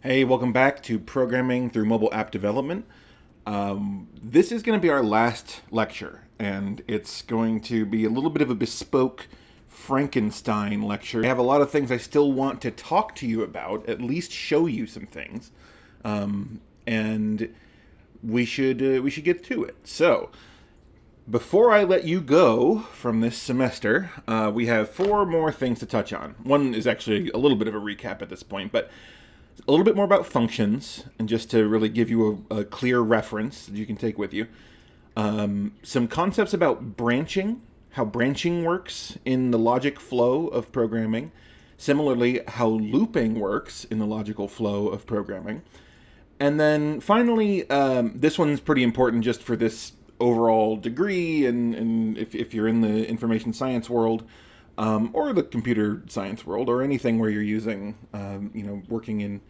Hey, welcome back to Programming Through Mobile App Development. This is going to be our last lecture, and it's going to be a little bit of a bespoke Frankenstein lecture. I have a lot of things I still want to talk to you about, at least show you some things, and we should get to it. So, before I let you go from this semester, we have four more things to touch on. One is actually a little bit of a recap at this point, but a little bit more about functions, and just to really give you a clear reference that you can take with you. Some concepts about branching, how branching works in the logic flow of programming. Similarly, how looping works in the logical flow of programming. And then finally, this one's pretty important just for this overall degree, and if you're in the information science world, or the computer science world, or anything where you're using, working in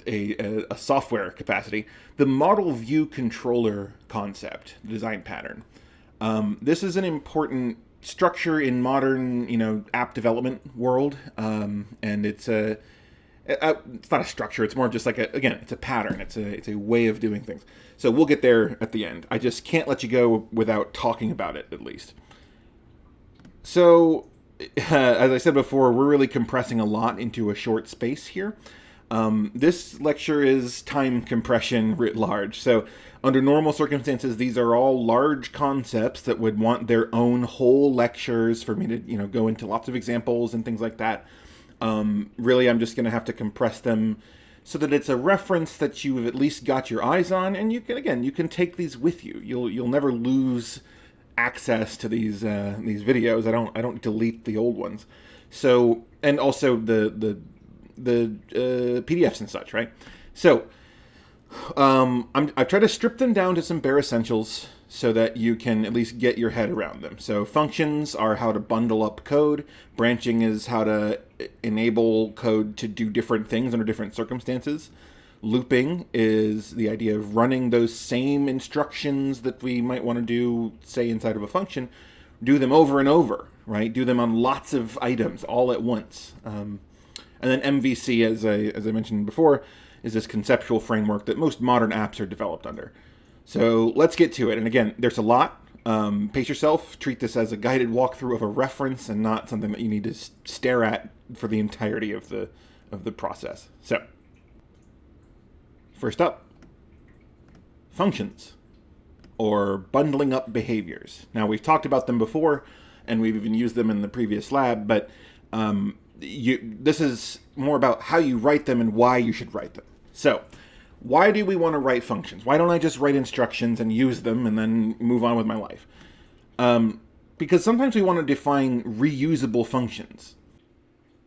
a software capacity, the model view controller concept, the design pattern. This is an important structure in modern, app development world, and it's not a structure. It's more just like it's a pattern. It's a way of doing things. So we'll get there at the end. I just can't let you go without talking about it at least. So, as I said before, we're really compressing a lot into a short space here. This lecture is time compression writ large. So, under normal circumstances, these are all large concepts that would want their own whole lectures for me to, go into lots of examples and things like that. Really, I'm just going to have to compress them so that it's a reference that you've at least got your eyes on, and you can take these with you. You'll never lose access to these videos. I don't delete the old ones. So, and also the PDFs and such, right? So, I've tried to strip them down to some bare essentials so that you can at least get your head around them. So functions are how to bundle up code. Branching is how to enable code to do different things under different circumstances. Looping is the idea of running those same instructions that we might want to do, say, inside of a function, do them over and over, right? Do them on lots of items all at once. And then MVC, as I mentioned before, is this conceptual framework that most modern apps are developed under. So let's get to it. And again, there's a lot. Pace yourself. Treat this as a guided walkthrough of a reference and not something that you need to stare at for the entirety of the process. So, first up, functions, or bundling up behaviors. Now, we've talked about them before, and we've even used them in the previous lab, but this is more about how you write them and why you should write them. So, why do we want to write functions? Why don't I just write instructions and use them and then move on with my life? Because sometimes we want to define reusable functions.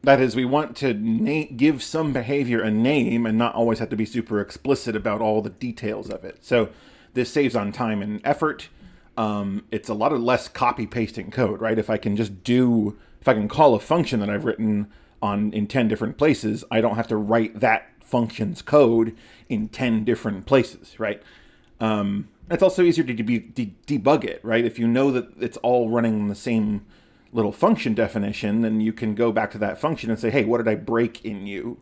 That is, we want to give some behavior a name and not always have to be super explicit about all the details of it. So this saves on time and effort. It's a lot of less copy-pasting code, right? If I can call a function that I've written in 10 different places, I don't have to write that function's code in 10 different places, right? It's also easier to debug it, right? If you know that it's all running the same little function definition, then you can go back to that function and say, hey, what did I break in you?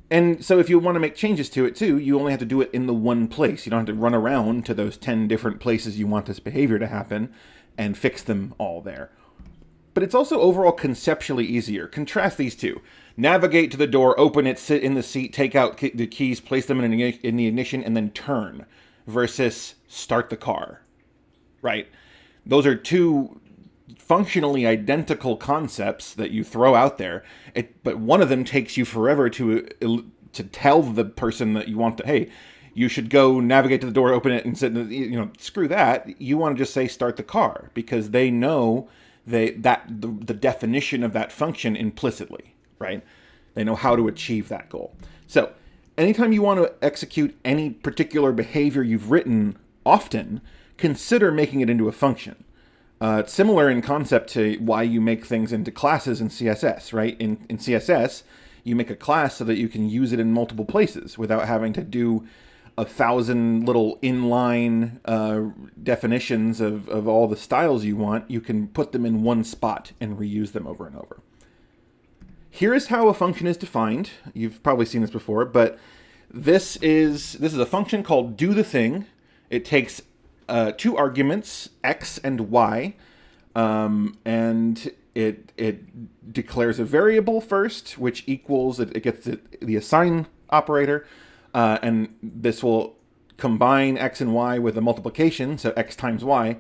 And so if you want to make changes to it too, you only have to do it in the one place. You don't have to run around to those 10 different places you want this behavior to happen and fix them all there. But it's also overall conceptually easier. Contrast these two. Navigate to the door, open it, sit in the seat, take out the keys, place them in the ignition, and then turn, versus start the car, right? Those are two functionally identical concepts that you throw out there, but one of them takes you forever to tell the person that you want to, hey, you should go navigate to the door, open it, and sit. Screw that. You want to just say start the car, because they know the definition of that function implicitly, right? They know how to achieve that goal. So anytime you want to execute any particular behavior you've written often, consider making it into a function. It's similar in concept to why you make things into classes in CSS, right? In CSS, you make a class so that you can use it in multiple places without having to do 1,000 little inline definitions of all the styles you want. You can put them in one spot and reuse them over and over. Here is how a function is defined. You've probably seen this before, but this is a function called do the thing. It takes two arguments, x and y, and it declares a variable first, which equals, it gets the assign operator, and this will combine x and y with a multiplication, so x times y,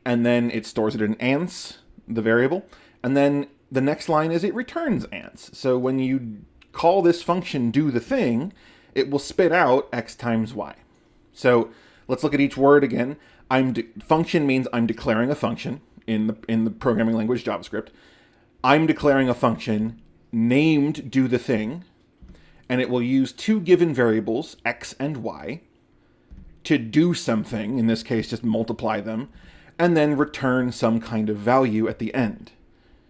and then it stores it in ants, the variable, and then the next line is it returns ants. So when you call this function do the thing, it will spit out x times y. So let's look at each word again. Function means I'm declaring a function in the programming language JavaScript. I'm declaring a function named do the thing, and it will use two given variables, x and y, to do something, in this case just multiply them, and then return some kind of value at the end.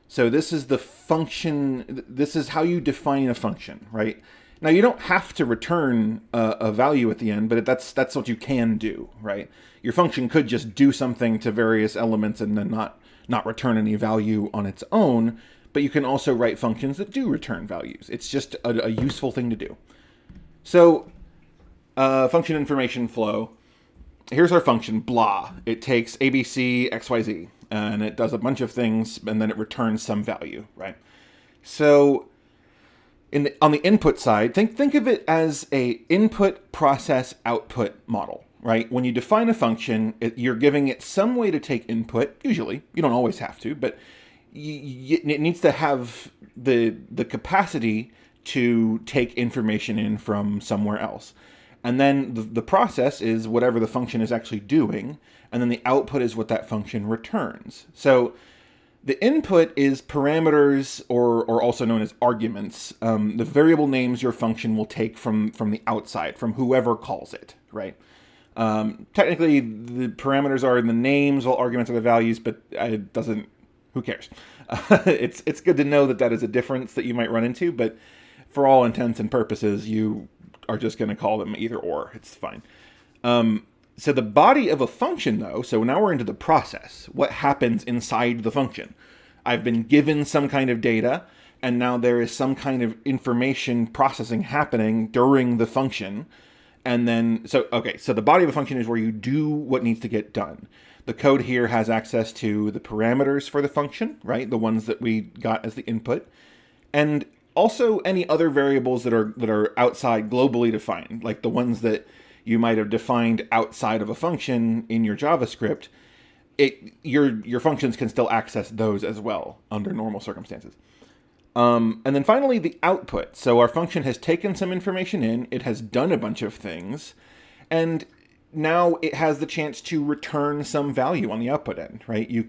So this is the function, this is how you define a function, right? Now you don't have to return a value at the end, but that's what you can do, right? Your function could just do something to various elements and then not return any value on its own, but you can also write functions that do return values. It's just a useful thing to do. So function information flow. Here's our function, blah. It takes ABC, XYZ, and it does a bunch of things, and then it returns some value, right? So on the input side, think of it as a input, process, output model, right? When you define a function, you're giving it some way to take input, usually. You don't always have to, but it needs to have the capacity to take information in from somewhere else. And then the process is whatever the function is actually doing, and then the output is what that function returns. So the input is parameters, or also known as arguments, the variable names your function will take from the outside, from whoever calls it, right? Technically, the parameters are in the names, while arguments are the values, but it doesn't, who cares? It's good to know that is a difference that you might run into, but for all intents and purposes, you are just going to call them either or. It's fine. So the body of a function, though, so now we're into the process. What happens inside the function? I've been given some kind of data, and now there is some kind of information processing happening during the function. And then, so the body of a function is where you do what needs to get done. The code here has access to the parameters for the function, right? The ones that we got as the input. And also any other variables that are outside globally defined, like the ones that you might have defined outside of a function in your JavaScript. Your functions can still access those as well under normal circumstances. And then finally, the output. So our function has taken some information in, it has done a bunch of things, and now it has the chance to return some value on the output end, right? You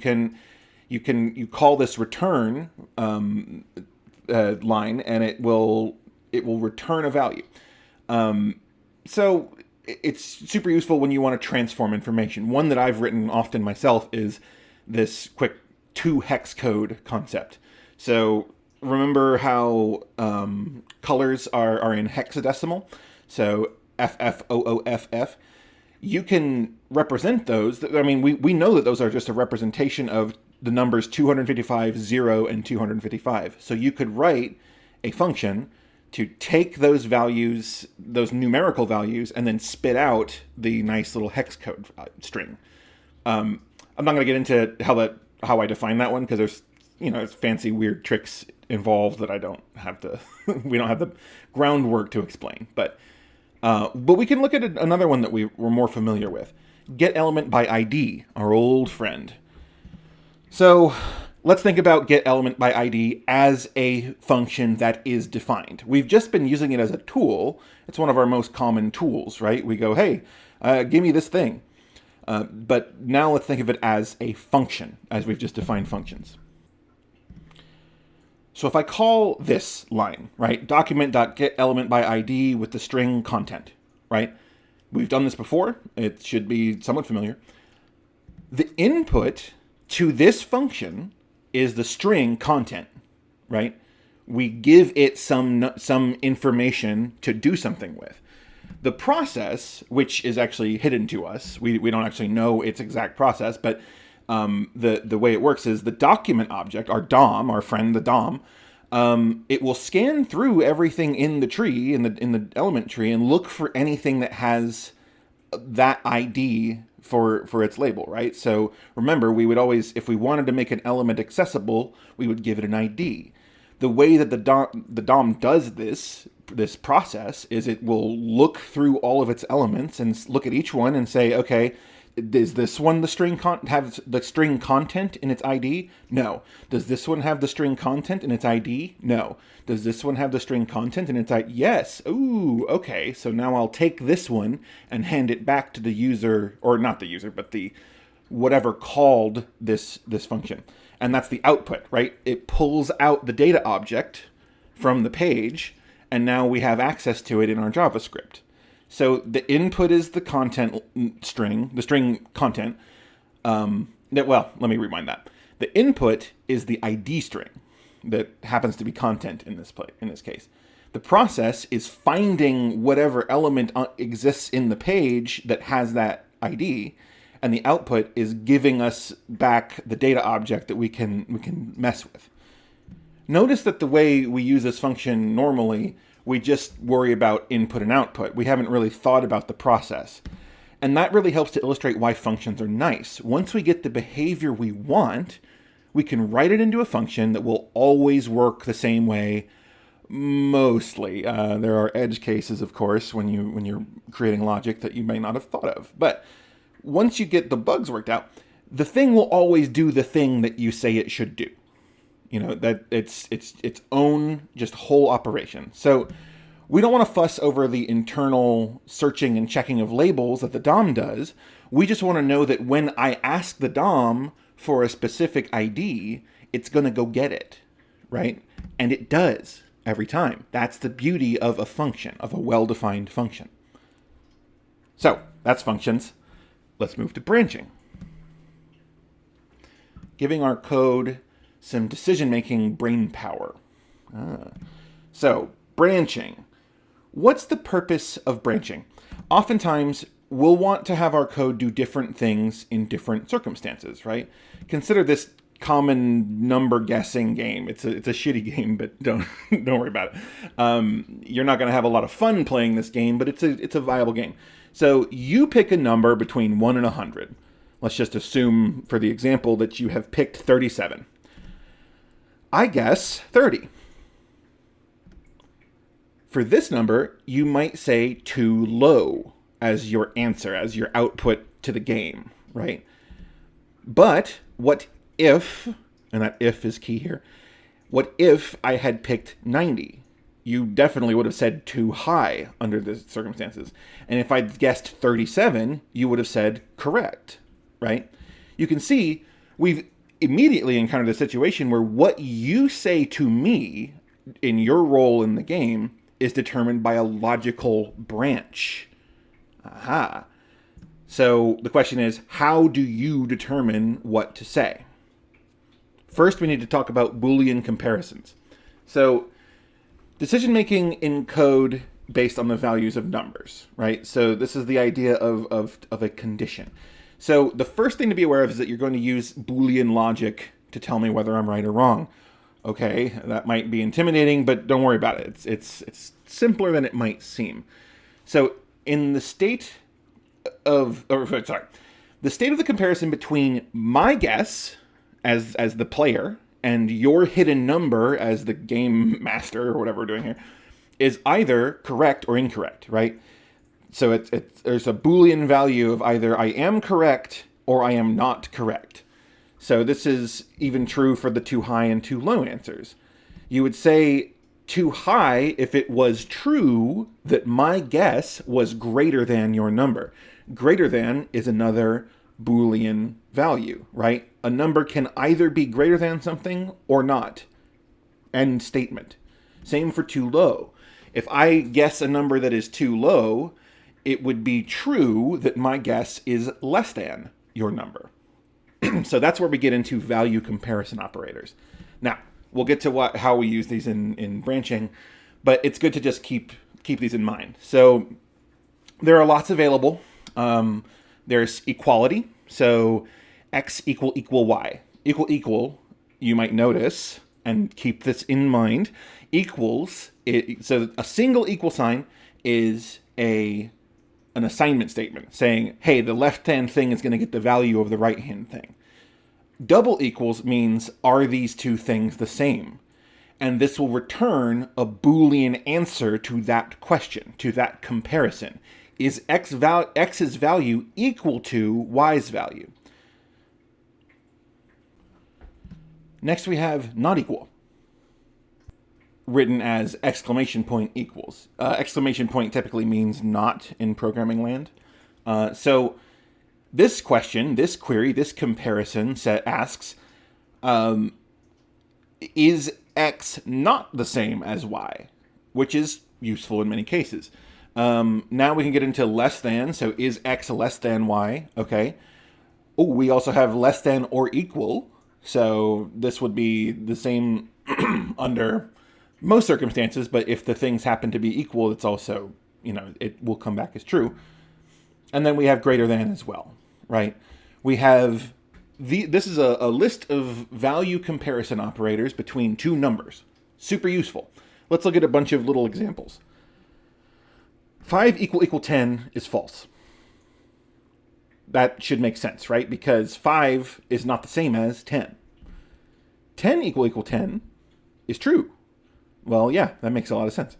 call this return line, and it will return a value. So it's super useful when you want to transform information. One that I've written often myself is this quick 2-hex code concept. So remember how colors are in hexadecimal? So FFOOFF. You can represent those. I mean, we know that those are just a representation of the numbers 255, 0, and 255. So you could write a function to take those values, those numerical values, and then spit out the nice little hex code string. I'm not going to get into how I define that one, because there's fancy weird tricks involved that I don't have to. We don't have the groundwork to explain. But we can look at another one that we're more familiar with. GetElement by ID, our old friend. So let's think about GetElement by ID as a function that is defined. We've just been using it as a tool. It's one of our most common tools, right? We go, hey, give me this thing. But now let's think of it as a function, as we've just defined functions. So if I call this line, right, document.getElementById with the string content, right? We've done this before. It should be somewhat familiar. The input to this function is the string content, right? We give it some information to do something with. The process, which is actually hidden to us, we don't actually know its exact process, but the way it works is the document object, our DOM, our friend, the DOM, it will scan through everything in the tree, in the element tree, and look for anything that has that ID for its label, right? So remember, we would always, if we wanted to make an element accessible, we would give it an ID. The way that the DOM does this process is it will look through all of its elements and look at each one and say, okay, does this one have the string content in its ID? No. Does this one have the string content in its ID? No. Does this one have the string content in its ID? Yes. Ooh, okay. So now I'll take this one and hand it back to the user, or not the user, but the whatever called this function. And that's the output, right? It pulls out the data object from the page, and now we have access to it in our JavaScript. So the input is the content string, the string content. Well, let me rewind that. The input is the ID string that happens to be content in this case. The process is finding whatever element exists in the page that has that ID, and the output is giving us back the data object that we can mess with. Notice that the way we use this function normally, we just worry about input and output. We haven't really thought about the process. And that really helps to illustrate why functions are nice. Once we get the behavior we want, we can write it into a function that will always work the same way, mostly. There are edge cases, of course, when you're creating logic that you may not have thought of. But once you get the bugs worked out, the thing will always do the thing that you say it should do. You know, that it's its own just whole operation. So we don't want to fuss over the internal searching and checking of labels that the DOM does. We just want to know that when I ask the DOM for a specific ID, it's going to go get it, right? And it does every time. That's the beauty of a function, of a well-defined function. So that's functions. Let's move to branching. Giving our code some decision-making brain power. So, branching. What's the purpose of branching? Oftentimes, we'll want to have our code do different things in different circumstances, right? Consider this common number guessing game. It's a shitty game, but don't worry about it. You're not going to have a lot of fun playing this game, but it's a viable game. So, you pick a number between 1 and 100. Let's just assume, for the example, that you have picked 37. I guess 30. For this number, you might say too low as your answer, as your output to the game, right? But what if, and that if is key here, what if I had picked 90? You definitely would have said too high under the circumstances. And if I'd guessed 37, you would have said correct, right? You can see we've immediately encountered a situation where what you say to me in your role in the game is determined by a logical branch. Aha. So the question is, how do you determine what to say? First, we need to talk about Boolean comparisons. So decision-making in code based on the values of numbers, right? So this is the idea of a condition. So the first thing to be aware of is that you're going to use Boolean logic to tell me whether I'm right or wrong. Okay, that might be intimidating, but don't worry about it. It's simpler than it might seem. So in the state of, the state of the comparison between my guess as the player and your hidden number as the game master, or whatever we're doing here, is either correct or incorrect, right? So there's a Boolean value of either I am correct or I am not correct. So this is even true for the too high and too low answers. You would say too high if it was true that my guess was greater than your number. Greater than is another Boolean value, right? A number can either be greater than something or not. End statement. Same for too low. If I guess a number that is too low, it would be true that my guess is less than your number. So that's where we get into value comparison operators. Now, we'll get to how we use these in branching, but it's good to just keep these in mind. So there are lots available. There's equality. So x equal y. Equal, you might notice, and keep this in mind, equals, so a single equal sign is an assignment statement saying, hey, the left-hand thing is going to get the value of the right-hand thing. Double equals means, are these two things the same? And this will return a Boolean answer to that question, to that comparison. Is x's value equal to y's value? Next we have not equal, written as exclamation point equals. Exclamation point typically means not in programming land. So this question, this query, this comparison set asks, is x not the same as y? Which is useful in many cases. Now we can get into less than, so is x less than y? Okay. Oh, we also have less than or equal. So this would be the same under most circumstances, but if the things happen to be equal, it's also, it will come back as true. And then we have greater than as well, right? We have, this is a list of value comparison operators between two numbers. Super useful. Let's look at a bunch of little examples. 5 = 10 is false. That should make sense, right? Because 5 is not the same as 10. 10 = 10 is true. Well, yeah, that makes a lot of sense.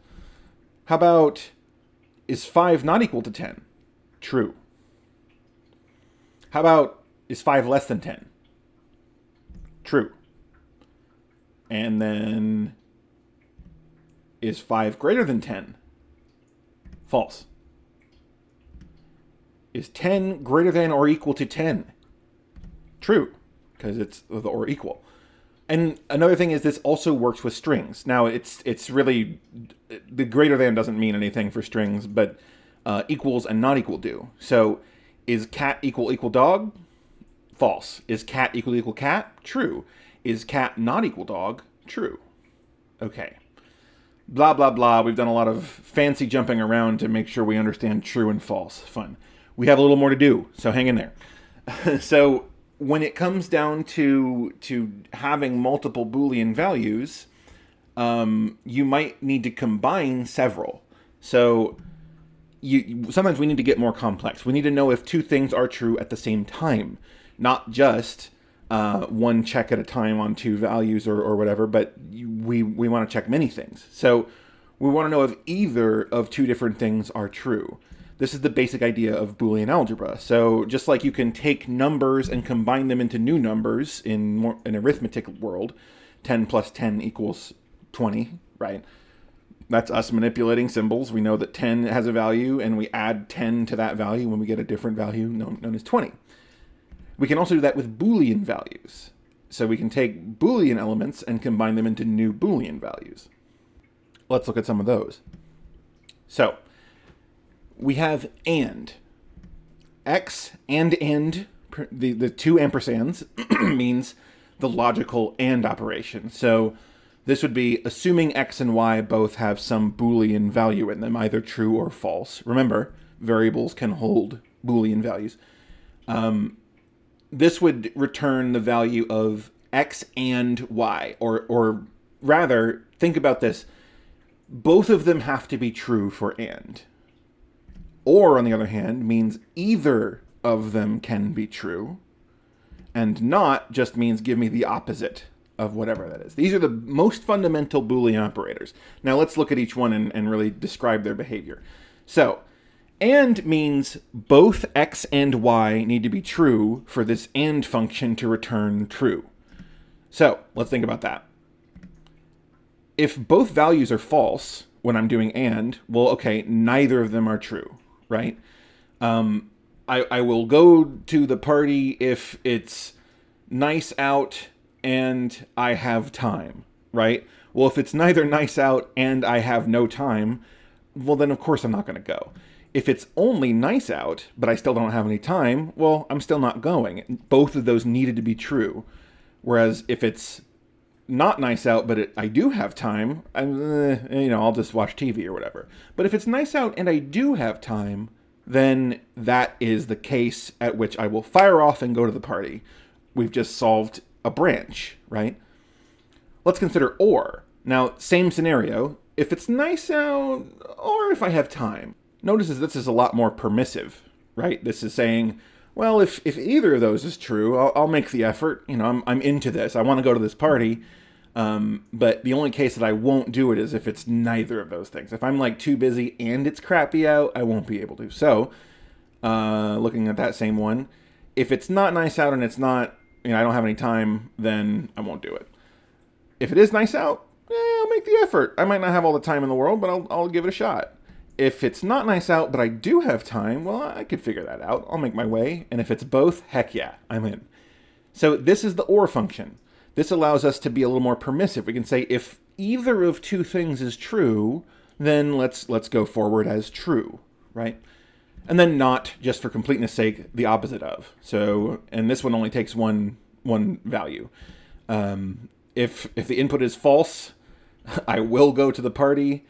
How about, is 5 not equal to 10? True. How about, is 5 less than 10? True. And then, is 5 greater than 10? False. Is 10 greater than or equal to 10? True, because it's the or equal. And another thing is this also works with strings. Now, it's really, the greater than doesn't mean anything for strings, but equals and not equal do. So, is cat equal dog? False. Is cat equal cat? True. Is cat not equal dog? True. Okay. Blah, blah, blah. We've done a lot of fancy jumping around to make sure we understand true and false. Fun. We have a little more to do, so hang in there. So when it comes down to having multiple Boolean values, you might need to combine several. So sometimes we need to get more complex. We need to know if two things are true at the same time, not just one check at a time on two values or whatever, but we want to check many things. So we want to know if either of two different things are true. This is the basic idea of Boolean algebra. So just like you can take numbers and combine them into new numbers in an arithmetic world, 10 plus 10 = 20, right? That's us manipulating symbols. We know that 10 has a value, and we add 10 to that value when we get a different value known as 20. We can also do that with Boolean values. So we can take Boolean elements and combine them into new Boolean values. Let's look at some of those. So we have and. X and, the two ampersands means the logical and operation. So this would be assuming X and Y both have some Boolean value in them, either true or false. Remember, variables can hold Boolean values. This would return the value of X and Y, or rather, think about this. Both of them have to be true for and. Or, on the other hand, means either of them can be true, and not just means give me the opposite of whatever that is. These are the most fundamental Boolean operators. Now let's look at each one and really describe their behavior. So, and means both X and Y need to be true for this and function to return true. So, let's think about that. If both values are false when I'm doing and, well, okay, neither of them are true, right? I will go to the party if it's nice out and I have time, right? Well, if it's neither nice out and I have no time, well, then of course I'm not going to go. If it's only nice out, but I still don't have any time, well, I'm still not going. Both of those needed to be true. Whereas if it's not nice out, but I do have time, I'll just watch TV or whatever. But if it's nice out and I do have time, then that is the case at which I will fire off and go to the party. We've just solved a branch, right? Let's consider or. Now, same scenario. If it's nice out, or if I have time. Notice this is a lot more permissive, right? This is saying, well, if either of those is true, I'll make the effort. You know, I'm into this. I want to go to this party. But the only case that I won't do it is if it's neither of those things. If I'm like too busy and it's crappy out, I won't be able to. So, looking at that same one, if it's not nice out and it's not, you know, I don't have any time, then I won't do it. If it is nice out, I'll make the effort. I might not have all the time in the world, but I'll give it a shot. If it's not nice out, but I do have time, well, I could figure that out. I'll make my way. And if it's both, heck yeah, I'm in. So this is the or function. This allows us to be a little more permissive. We can say if either of two things is true, then let's go forward as true, right? And then not, just for completeness sake, the opposite of. So, and this one only takes one value. If the input is false, I will go to the party.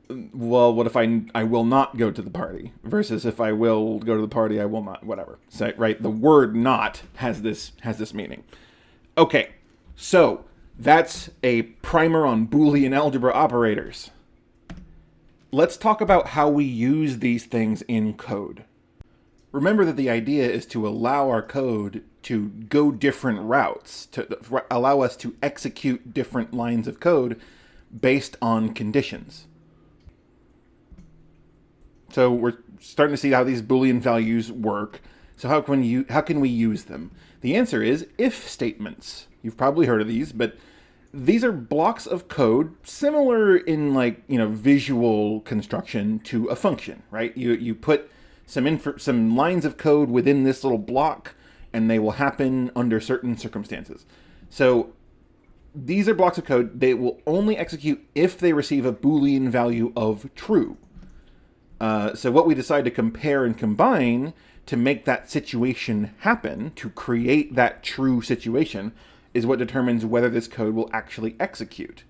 Well, what if I will not go to the party? Versus if I will go to the party, I will not, whatever. So, right, the word not has this meaning. Okay, so that's a primer on Boolean algebra operators. Let's talk about how we use these things in code. Remember that the idea is to allow our code to go different routes, to allow us to execute different lines of code based on conditions. So we're starting to see how these Boolean values work. So how can we use them? The answer is if statements. You've probably heard of these, but these are blocks of code similar in visual construction to a function, right? You put some lines of code within this little block, and they will happen under certain circumstances. So these are blocks of code. They will only execute if they receive a Boolean value of true. So what we decide to compare and combine to make that situation happen, to create that true situation, is what determines whether this code will actually execute.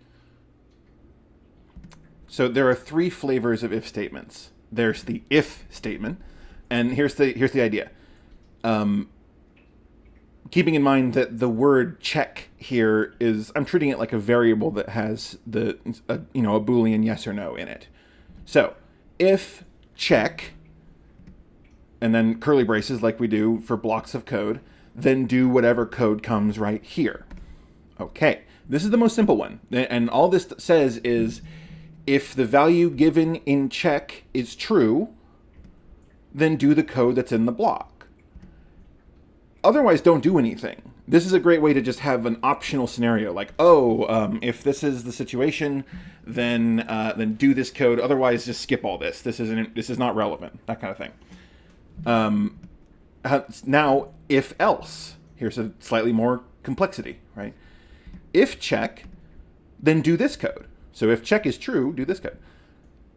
So there are three flavors of if statements. There's the if statement, and here's the idea. Keeping in mind that the word check here is, I'm treating it like a variable that has a Boolean yes or no in it. So if check, and then curly braces like we do for blocks of code, then do whatever code comes right here. Okay, this is the most simple one. And all this says is, if the value given in check is true, then do the code that's in the block. Otherwise, don't do anything. This is a great way to just have an optional scenario, like, if this is the situation, then do this code. Otherwise, just skip all this. This is not relevant. That kind of thing. Now, if else, here's a slightly more complexity, right? If check, then do this code. So if check is true, do this code.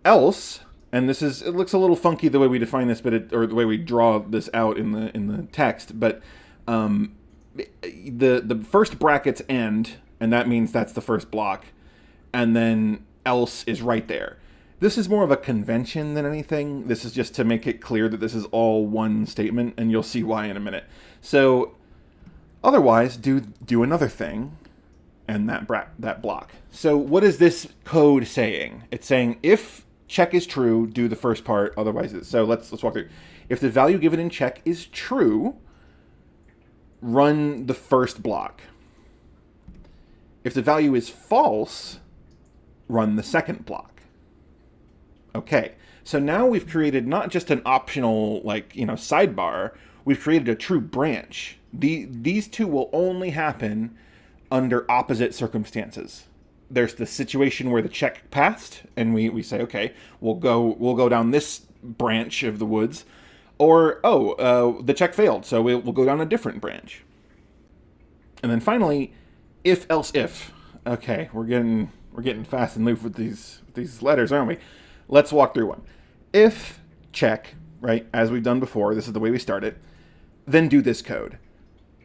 Else, and it looks a little funky the way we define this, or the way we draw this out in the text, but the first brackets end, and that means that's the first block, and then else is right there. This is more of a convention than anything. This is just to make it clear that this is all one statement, and you'll see why in a minute. So otherwise, do another thing, and that block. So what is this code saying? It's saying if check is true, do the first part, otherwise it's... So let's walk through. If the value given in check is true, run the first block. If the value is false, run the second block. Okay, so now we've created not just an optional, sidebar, we've created a true branch. These two will only happen under opposite circumstances. There's the situation where the check passed, and we say, okay, we'll go down this branch of the woods, or the check failed, so we'll go down a different branch. And then finally, if else if. Okay, we're getting fast and loose with these letters, aren't we? Let's walk through one. If check, right, as we've done before, this is the way we start it, then do this code.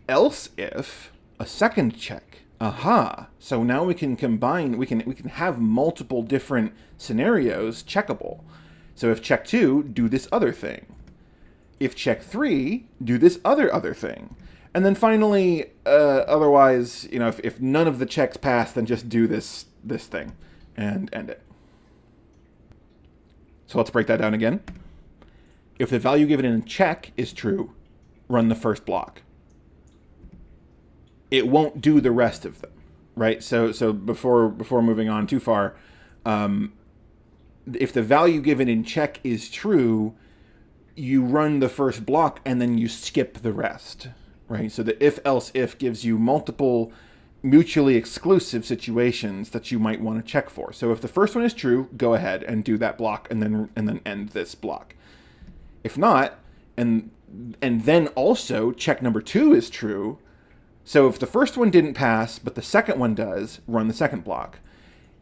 Else if a second check. Aha. So now we can combine, we can have multiple different scenarios checkable. So if check 2, do this other thing. If check 3, do this other thing. And then finally, otherwise, if none of the checks pass, then just do this thing and end it. So let's break that down again. If the value given in check is true, run the first block. It won't do the rest of them, right? So before moving on too far, if the value given in check is true, you run the first block and then you skip the rest, right? So the if-else-if gives you multiple mutually exclusive situations that you might want to check for. So if the first one is true, go ahead and do that block and then end this block. If not, and then also check number 2 is true. So if the first one didn't pass, but the second one does, run the second block.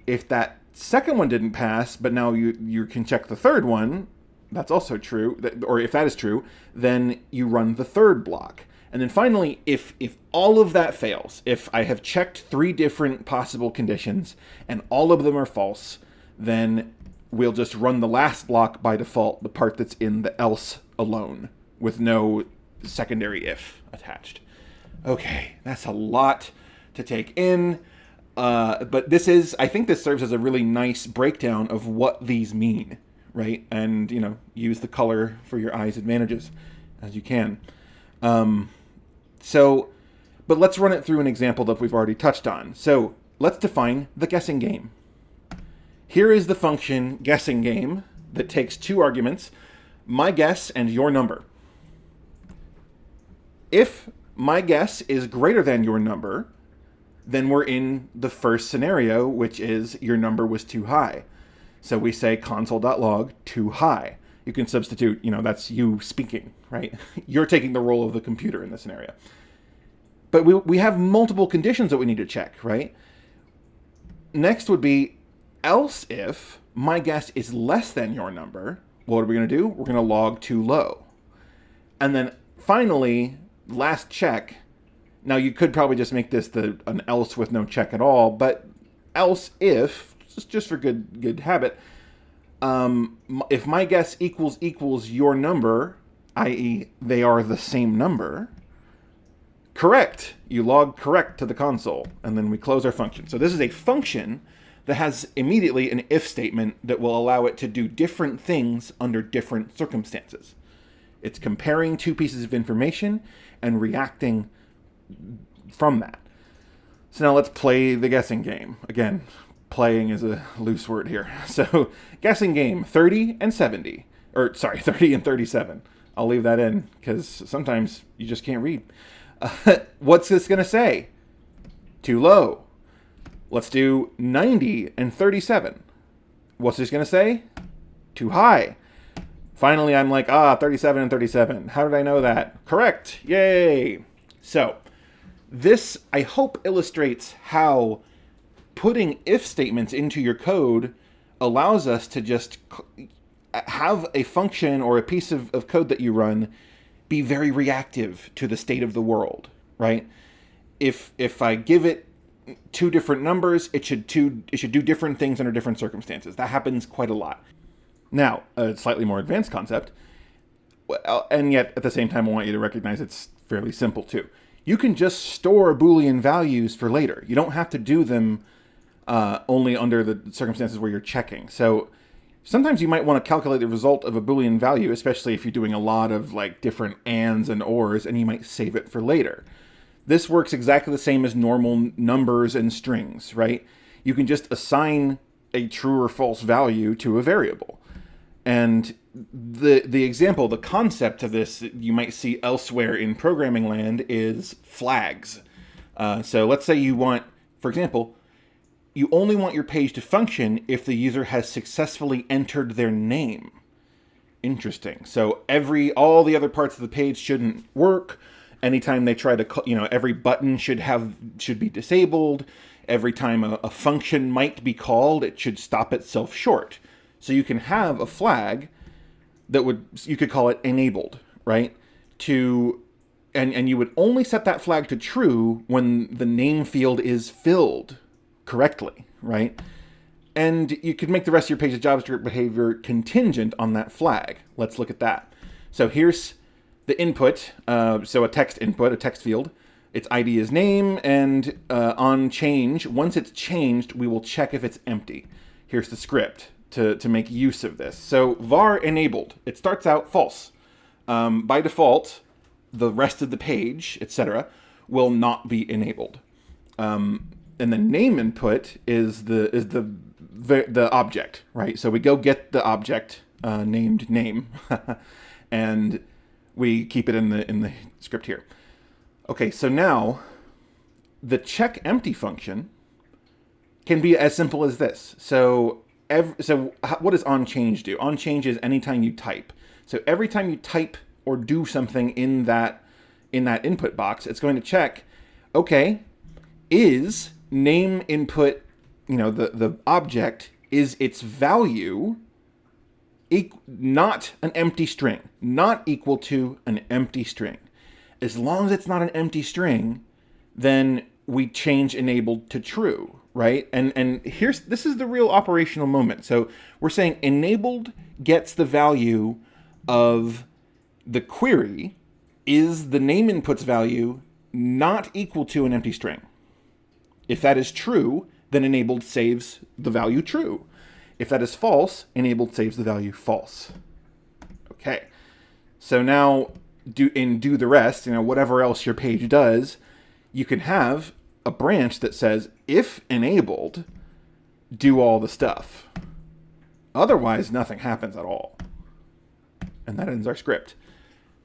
If that second one didn't pass, but now you can check the third one, that's also true, or if that is true, then you run the third block. And then finally, if all of that fails, if I have checked 3 different possible conditions and all of them are false, then we'll just run the last block by default, the part that's in the else alone, with no secondary if attached. Okay, that's a lot to take in, but I think this serves as a really nice breakdown of what these mean, right? And, use the color for your eyes' advantages as you can. But let's run it through an example that we've already touched on. So let's define the guessing game. Here is the function guessing game that takes 2 arguments, my guess and your number. If my guess is greater than your number, then we're in the first scenario, which is your number was too high. So we say console.log too high. You can substitute, that's you speaking, right? You're taking the role of the computer in this scenario. But we have multiple conditions that we need to check, right? Next would be else if my guess is less than your number. What are we going to do? We're going to log too low. And then finally, last check. Now you could probably just make this an else with no check at all, but else if, just for good habit, if my guess equals your number, i.e. they are the same number, correct. You log correct to the console, and then we close our function. So this is a function that has immediately an if statement that will allow it to do different things under different circumstances. It's comparing 2 pieces of information and reacting from that. So now let's play the guessing game. Again, playing is a loose word here. So guessing game, 30 and 70. 30 and 37. I'll leave that in because sometimes you just can't read. What's this going to say? Too low. Let's do 90 and 37. What's this going to say? Too high. Finally, I'm like, 37 and 37. How did I know that? Correct. Yay. So this, I hope, illustrates how putting if statements into your code allows us to just have a function or a piece of code that you run be very reactive to the state of the world, right? If I give it 2 different numbers, it should do different things under different circumstances. That happens quite a lot. Now, a slightly more advanced concept, and yet at the same time I want you to recognize it's fairly simple too. You can just store Boolean values for later. You don't have to do them only under the circumstances where you're checking. So sometimes you might want to calculate the result of a Boolean value, especially if you're doing a lot of different ands and ors, and you might save it for later. This works exactly the same as normal numbers and strings, right? You can just assign a true or false value to a variable. And the example, the concept of this you might see elsewhere in programming land is flags. So let's say you want, for example, you only want your page to function if the user has successfully entered their name. Interesting. So all the other parts of the page shouldn't work. Anytime they try to, every button should be disabled. Every time a function might be called, it should stop itself short. So you can have a flag that you could call it enabled, right? And you would only set that flag to true when the name field is filled correctly, right? And you could make the rest of your page's JavaScript behavior contingent on that flag. Let's look at that. So here's the input, so a text input, a text field, its ID is name, and on change, once it's changed, we will check if it's empty. Here's the script to make use of this. So var enabled, it starts out false. By default, the rest of the page, etc., will not be enabled. And the name input is the object, right? So we go get the object named name, and we keep it in the script here. Okay, so now the check empty function can be as simple as this. So what does onChange do? onChange is anytime you type. So every time you type or do something in that input box, it's going to check, okay, is name input, the object, is its value not an empty string, not equal to an empty string. As long as it's not an empty string, then we change enabled to true, right? And this is the real operational moment. So we're saying enabled gets the value of the query, is the name input's value not equal to an empty string. If that is true, then enabled saves the value true. If that is false, enabled saves the value false. Okay, so now do the rest, whatever else your page does, you can have a branch that says, if enabled, do all the stuff. Otherwise, nothing happens at all. And that ends our script.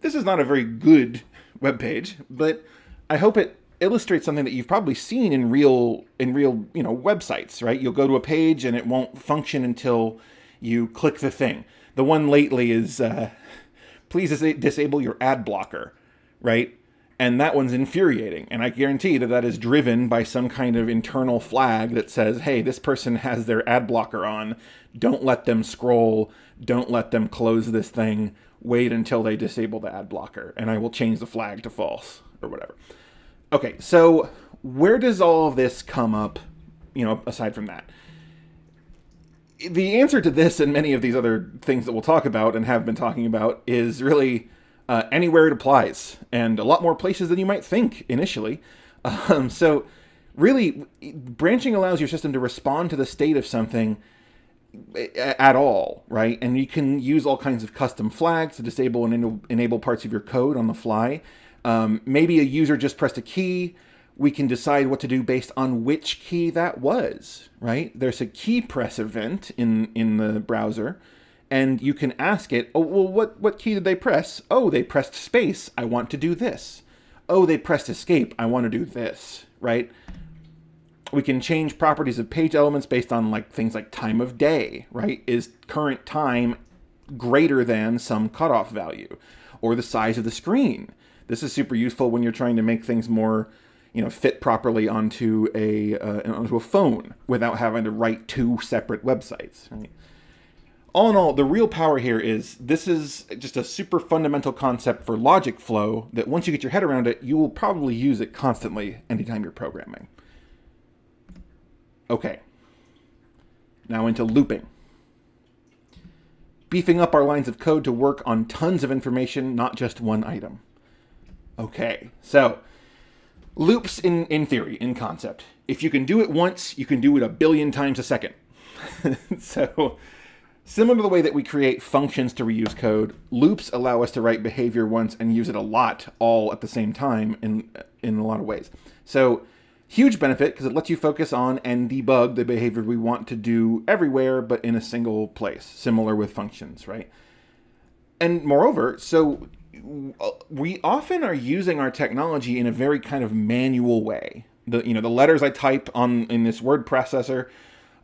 This is not a very good web page, but I hope it illustrates something that you've probably seen in real websites, right? You'll go to a page and it won't function until you click the thing. The one lately is, please disable your ad blocker, right? And that one's infuriating. And I guarantee that is driven by some kind of internal flag that says, hey, this person has their ad blocker on. Don't let them scroll. Don't let them close this thing. Wait until they disable the ad blocker. And I will change the flag to false or whatever. Okay, so where does all of this come up, aside from that? The answer to this and many of these other things that we'll talk about and have been talking about is really anywhere it applies, and a lot more places than you might think initially. So really, branching allows your system to respond to the state of something at all, right? And you can use all kinds of custom flags to disable and enable parts of your code on the fly. Maybe a user just pressed a key. We can decide what to do based on which key that was, right? There's a key press event in the browser, and you can ask it, oh, well, what key did they press? Oh, they pressed space. I want to do this. Oh, they pressed escape. I want to do this, right? We can change properties of page elements based on things like time of day, right? Is current time greater than some cutoff value? Or the size of the screen. This is super useful when you're trying to make things more, fit properly onto a phone without having to write two separate websites, right? All in all, the real power here is this is just a super fundamental concept for logic flow that once you get your head around it, you will probably use it constantly anytime you're programming. Okay, now into looping. Beefing up our lines of code to work on tons of information, not just one item. Okay, so loops in theory, in concept. If you can do it once, you can do it a billion times a second. So similar to the way that we create functions to reuse code, loops allow us to write behavior once and use it a lot, all at the same time in a lot of ways. So huge benefit because it lets you focus on and debug the behavior we want to do everywhere, but in a single place, similar with functions, right? And moreover, so we often are using our technology in a very kind of manual way. The letters I type in this word processor,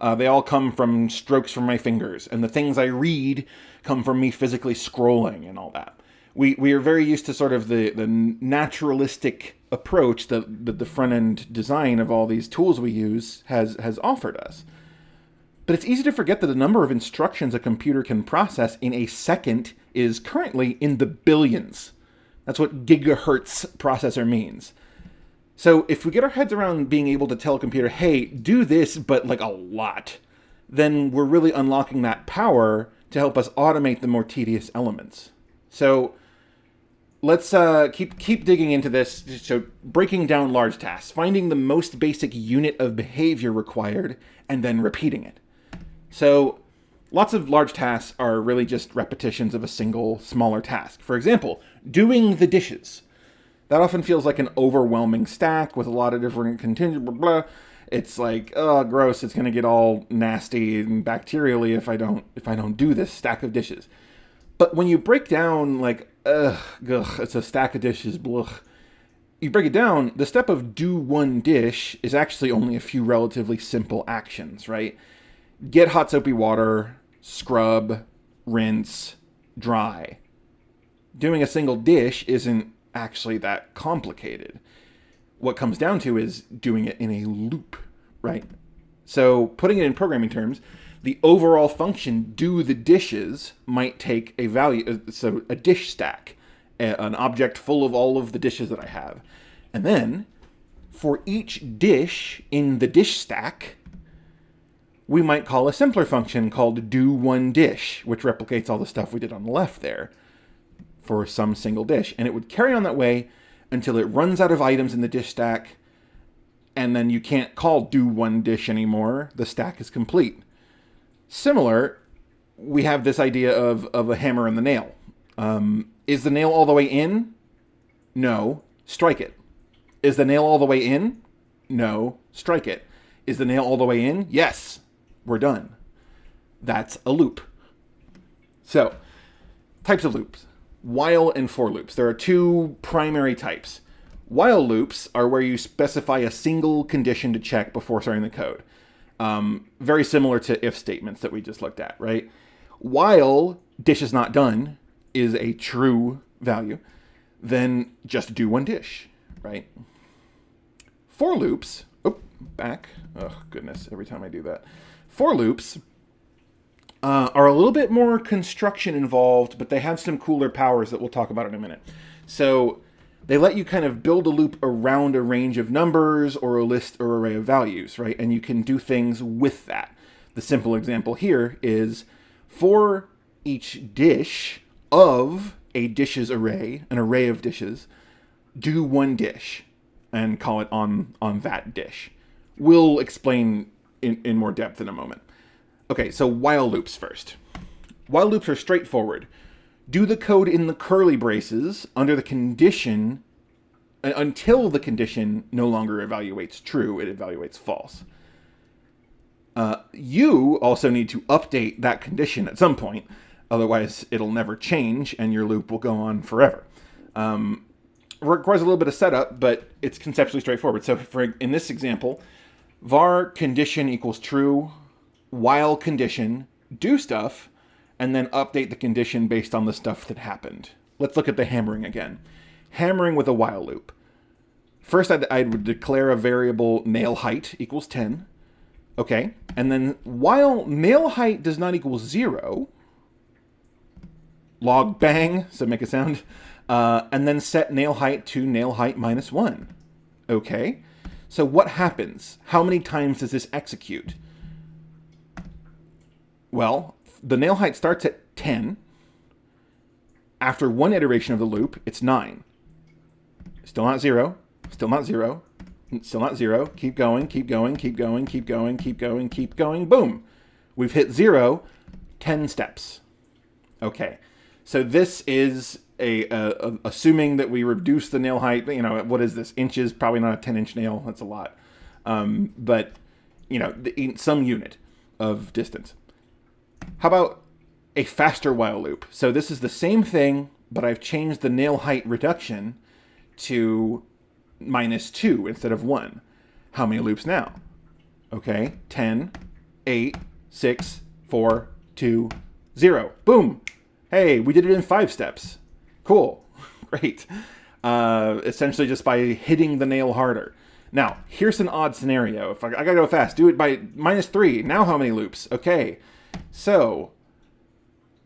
they all come from strokes from my fingers, and the things I read come from me physically scrolling and all that. We are very used to sort of the naturalistic approach that the front-end design of all these tools we use has offered us. But it's easy to forget that the number of instructions a computer can process in a second is currently in the billions. That's what gigahertz processor means. So if we get our heads around being able to tell a computer, hey, do this, but a lot, then we're really unlocking that power to help us automate the more tedious elements. So let's keep digging into this. So breaking down large tasks, finding the most basic unit of behavior required, and then repeating it. So lots of large tasks are really just repetitions of a single smaller task. For example, doing the dishes. That often feels like an overwhelming stack with a lot of different contingent blah blah. It's like, oh, gross, it's going to get all nasty and bacterially if I don't do this stack of dishes. But when you break down, like, it's a stack of dishes, blah. You break it down, the step of do one dish is actually only a few relatively simple actions, right? Get hot soapy water, scrub, rinse, dry. Doing a single dish isn't actually that complicated. What comes down to is doing it in a loop, right? So putting it in programming terms, the overall function do the dishes might take a value, so a dish stack, an object full of all of the dishes that I have. And then for each dish in the dish stack, we might call a simpler function called do one dish, which replicates all the stuff we did on the left there for some single dish. And it would carry on that way until it runs out of items in the dish stack, and then you can't call do one dish anymore. The stack is complete. Similar, we have this idea of a hammer and the nail. Is the nail all the way in? No. Strike it. Is the nail all the way in? No. Strike it. Is the nail all the way in? Yes. We're done. That's a loop. So, types of loops. While and for loops. There are two primary types. While loops are where you specify a single condition to check before starting the code. Very similar to if statements that we just looked at, right? While dish is not done is a true value, then just do one dish, right? For loops, back. Oh, goodness, every time I do that. For loops are a little bit more construction involved, but they have some cooler powers that we'll talk about in a minute. So they let you kind of build a loop around a range of numbers or a list or array of values, right? And you can do things with that. The simple example here is for each dish of a dishes array, an array of dishes, do one dish and call it on that dish. We'll explain in more depth in a moment. Okay, so while loops first. While loops are straightforward. Do the code in the curly braces under the condition until the condition no longer evaluates true, it evaluates false. You also need to update that condition at some point, otherwise it'll never change and your loop will go on forever. Requires a little bit of setup, but it's conceptually straightforward. So in this example, var condition equals true, while condition, do stuff, and then update the condition based on the stuff that happened. Let's look at the hammering again. Hammering with a while loop. First, I would declare a variable nail height equals 10. Okay, and then while nail height does not equal 0, log bang, so make a sound, and then set nail height to nail height minus 1. Okay, so what happens? How many times does this execute? Well, the nail height starts at 10. After one iteration of the loop, it's 9. Still not 0. Still not 0. Still not 0. Keep going, keep going, keep going, keep going, keep going, keep going. Boom. We've hit 0, 10 steps. Okay. So this is assuming that we reduce the nail height. You know, what is this? Inches, probably not a 10-inch nail. That's a lot. But, you know, some unit of distance. How about a faster while loop? So this is the same thing, but I've changed the nail height reduction to -2 instead of 1. How many loops now? Okay, 10, 8, 6, 4, 2, 0. Boom! Hey, we did it in 5 steps. Cool. Great. Essentially just by hitting the nail harder. Now, here's an odd scenario. If I gotta go fast, do it by -3. Now how many loops? Okay. So,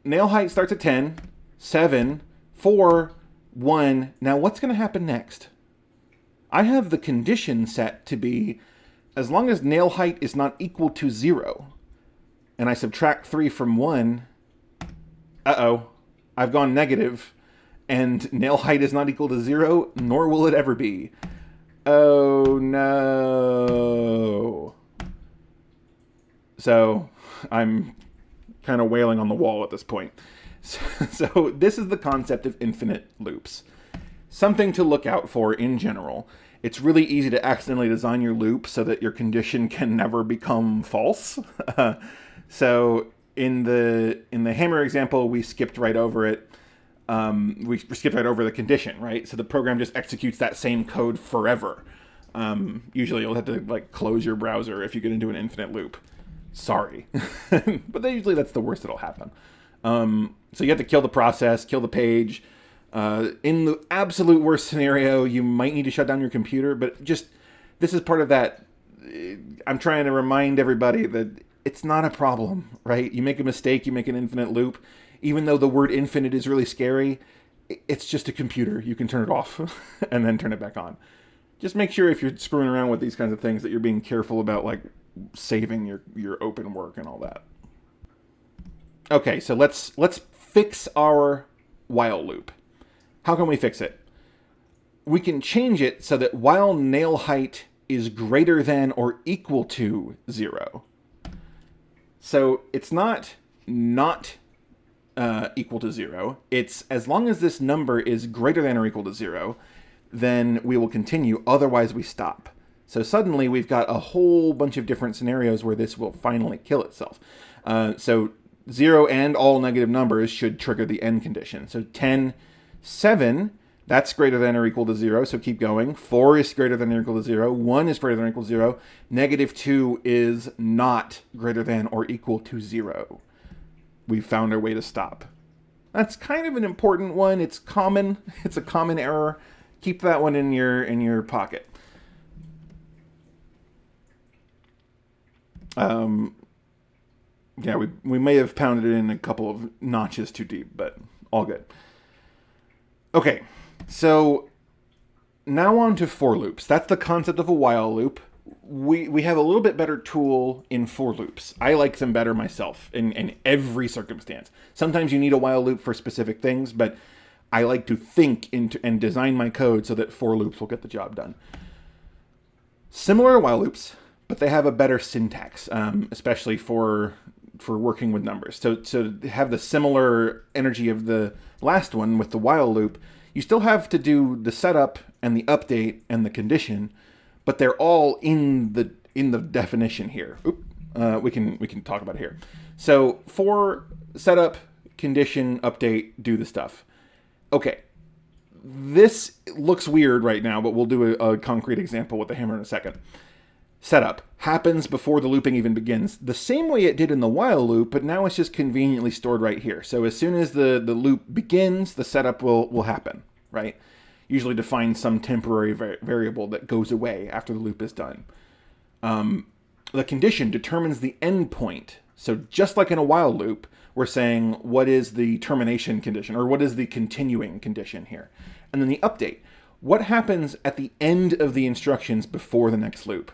nail height starts at 10, 7, 4, 1. Now what's going to happen next? I have the condition set to be as long as nail height is not equal to 0, and I subtract 3 from 1, I've gone negative, and nail height is not equal to 0, nor will it ever be. Oh no. So I'm kind of wailing on the wall at this point. So this is the concept of infinite loops. Something to look out for in general. It's really easy to accidentally design your loop so that your condition can never become false. So in the hammer example, we skipped right over it. We skipped right over the condition, right? So the program just executes that same code forever. Usually you'll have to like close your browser if you get into an infinite loop. Sorry. But usually that's the worst that'll happen. So you have to kill the process, kill the page. In the absolute worst scenario, you might need to shut down your computer, but just, this is part of that. I'm trying to remind everybody that it's not a problem, right? You make a mistake, you make an infinite loop. Even though the word infinite is really scary, it's just a computer. You can turn it off and then turn it back on. Just make sure if you're screwing around with these kinds of things that you're being careful about like saving your open work and all that. Okay, so let's fix our while loop. How can we fix it? We can change it so that while nail height is greater than or equal to 0. So it's not equal to 0. It's as long as this number is greater than or equal to 0, then we will continue. Otherwise, we stop. So suddenly we've got a whole bunch of different scenarios where this will finally kill itself. So 0 and all negative numbers should trigger the end condition. So 10, 7, that's greater than or equal to 0, so keep going. 4 is greater than or equal to 0. 1 is greater than or equal to 0. Negative 2 is not greater than or equal to 0. We've found our way to stop. That's kind of an important one. It's common. It's a common error. Keep that one in your pocket. Yeah, we may have pounded it in a couple of notches too deep, but all good. Okay, so now on to for loops. That's the concept of a while loop. We have a little bit better tool in for loops. I like them better myself in every circumstance. Sometimes you need a while loop for specific things, but I like to think into and design my code so that for loops will get the job done. Similar to while loops, but they have a better syntax, especially for working with numbers. So to have the similar energy of the last one with the while loop, you still have to do the setup and the update and the condition, but they're all in the definition here. We can talk about it here. So for setup, condition, update, do the stuff. Okay, this looks weird right now, but we'll do a concrete example with the hammer in a second. Setup happens before the looping even begins, the same way it did in the while loop, but now it's just conveniently stored right here. So as soon as the loop begins, the setup will happen, right? Usually defines some temporary variable that goes away after the loop is done. The condition determines the endpoint. So just like in a while loop, we're saying what is the termination condition or what is the continuing condition here. And then the update. What happens at the end of the instructions before the next loop?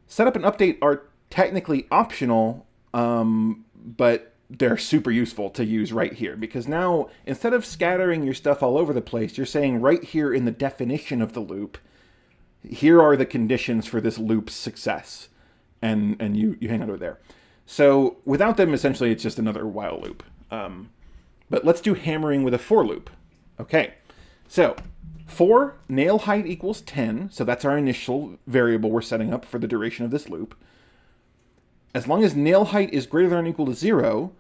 Setup and update are technically optional, but they're super useful to use right here because now instead of scattering your stuff all over the place, you're saying right here in the definition of the loop, here are the conditions for this loop's success, and you hang out over there. So without them, essentially, it's just another while loop. But let's do hammering with a for loop. Okay, so for nail height equals 10, so that's our initial variable we're setting up for the duration of this loop. As long as nail height is greater than or equal to 0,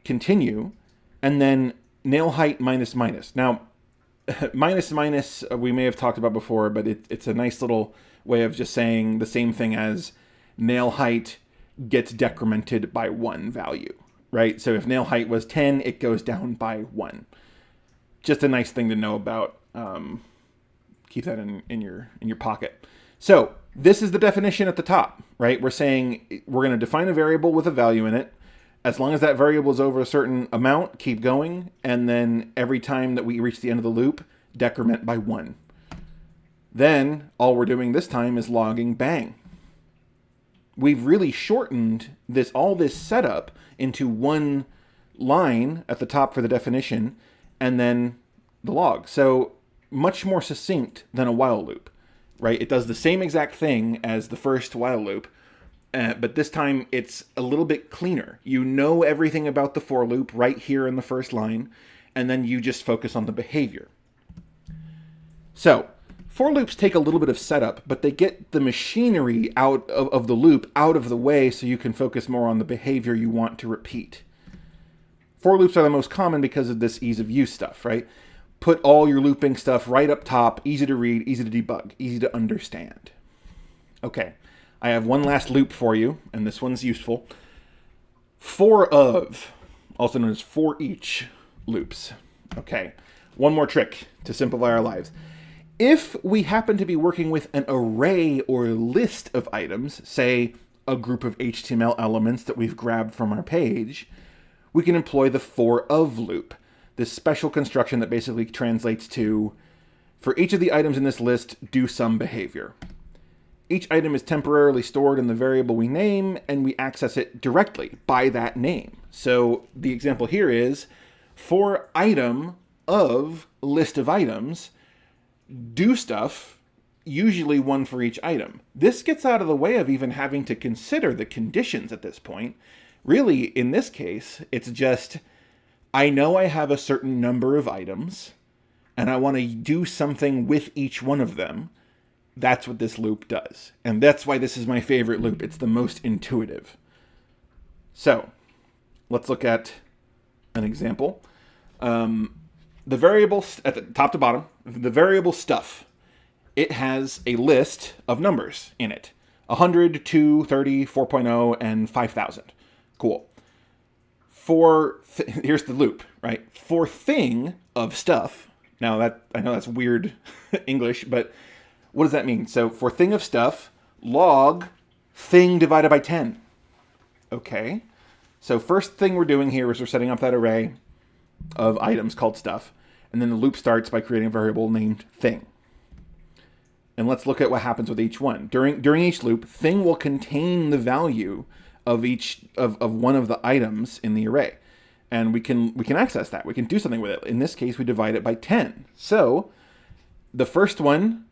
continue, and then nail height minus minus. Now, minus minus we may have talked about before, but it's a nice little way of just saying the same thing as nail height gets decremented by 1 value, right? So if nail height was 10, it goes down by 1. Just a nice thing to know about. Keep that in your pocket. So this is the definition at the top, right? We're saying we're going to define a variable with a value in it. As long as that variable is over a certain amount, keep going. And then every time that we reach the end of the loop, decrement by 1. Then all we're doing this time is logging bang. We've really shortened all this setup into one line at the top for the definition, and then the log. So much more succinct than a while loop, right? It does the same exact thing as the first while loop, but this time it's a little bit cleaner. You know everything about the for loop right here in the first line, and then you just focus on the behavior. So for loops take a little bit of setup, but they get the machinery out of the loop out of the way so you can focus more on the behavior you want to repeat. For loops are the most common because of this ease of use stuff, right? Put all your looping stuff right up top, easy to read, easy to debug, easy to understand. Okay, I have one last loop for you, and this one's useful. For of, also known as for each loops. Okay, one more trick to simplify our lives. If we happen to be working with an array or list of items, say a group of HTML elements that we've grabbed from our page, we can employ the for of loop, this special construction that basically translates to, for each of the items in this list, do some behavior. Each item is temporarily stored in the variable we name, and we access it directly by that name. So the example here is, for item of list of items, do stuff, usually one for each item. This gets out of the way of even having to consider the conditions at this point. Really, in this case, it's just, I know I have a certain number of items, and I want to do something with each one of them. That's what this loop does. And that's why this is my favorite loop. It's the most intuitive. So, let's look at an example. The variable, at the top to bottom, the variable stuff, it has a list of numbers in it. 100, 2, 30, 4.0, and 5,000. Cool. Here's the loop, right? For thing of stuff, now that I know that's weird English, but what does that mean? So for thing of stuff, log thing divided by 10. Okay. So first thing we're doing here is we're setting up that array of items called stuff, and then the loop starts by creating a variable named thing. And let's look at what happens with each one. During each loop, thing will contain the value of each of one of the items in the array. And we can access that. We can do something with it. In this case, we divide it by 10. So the first one,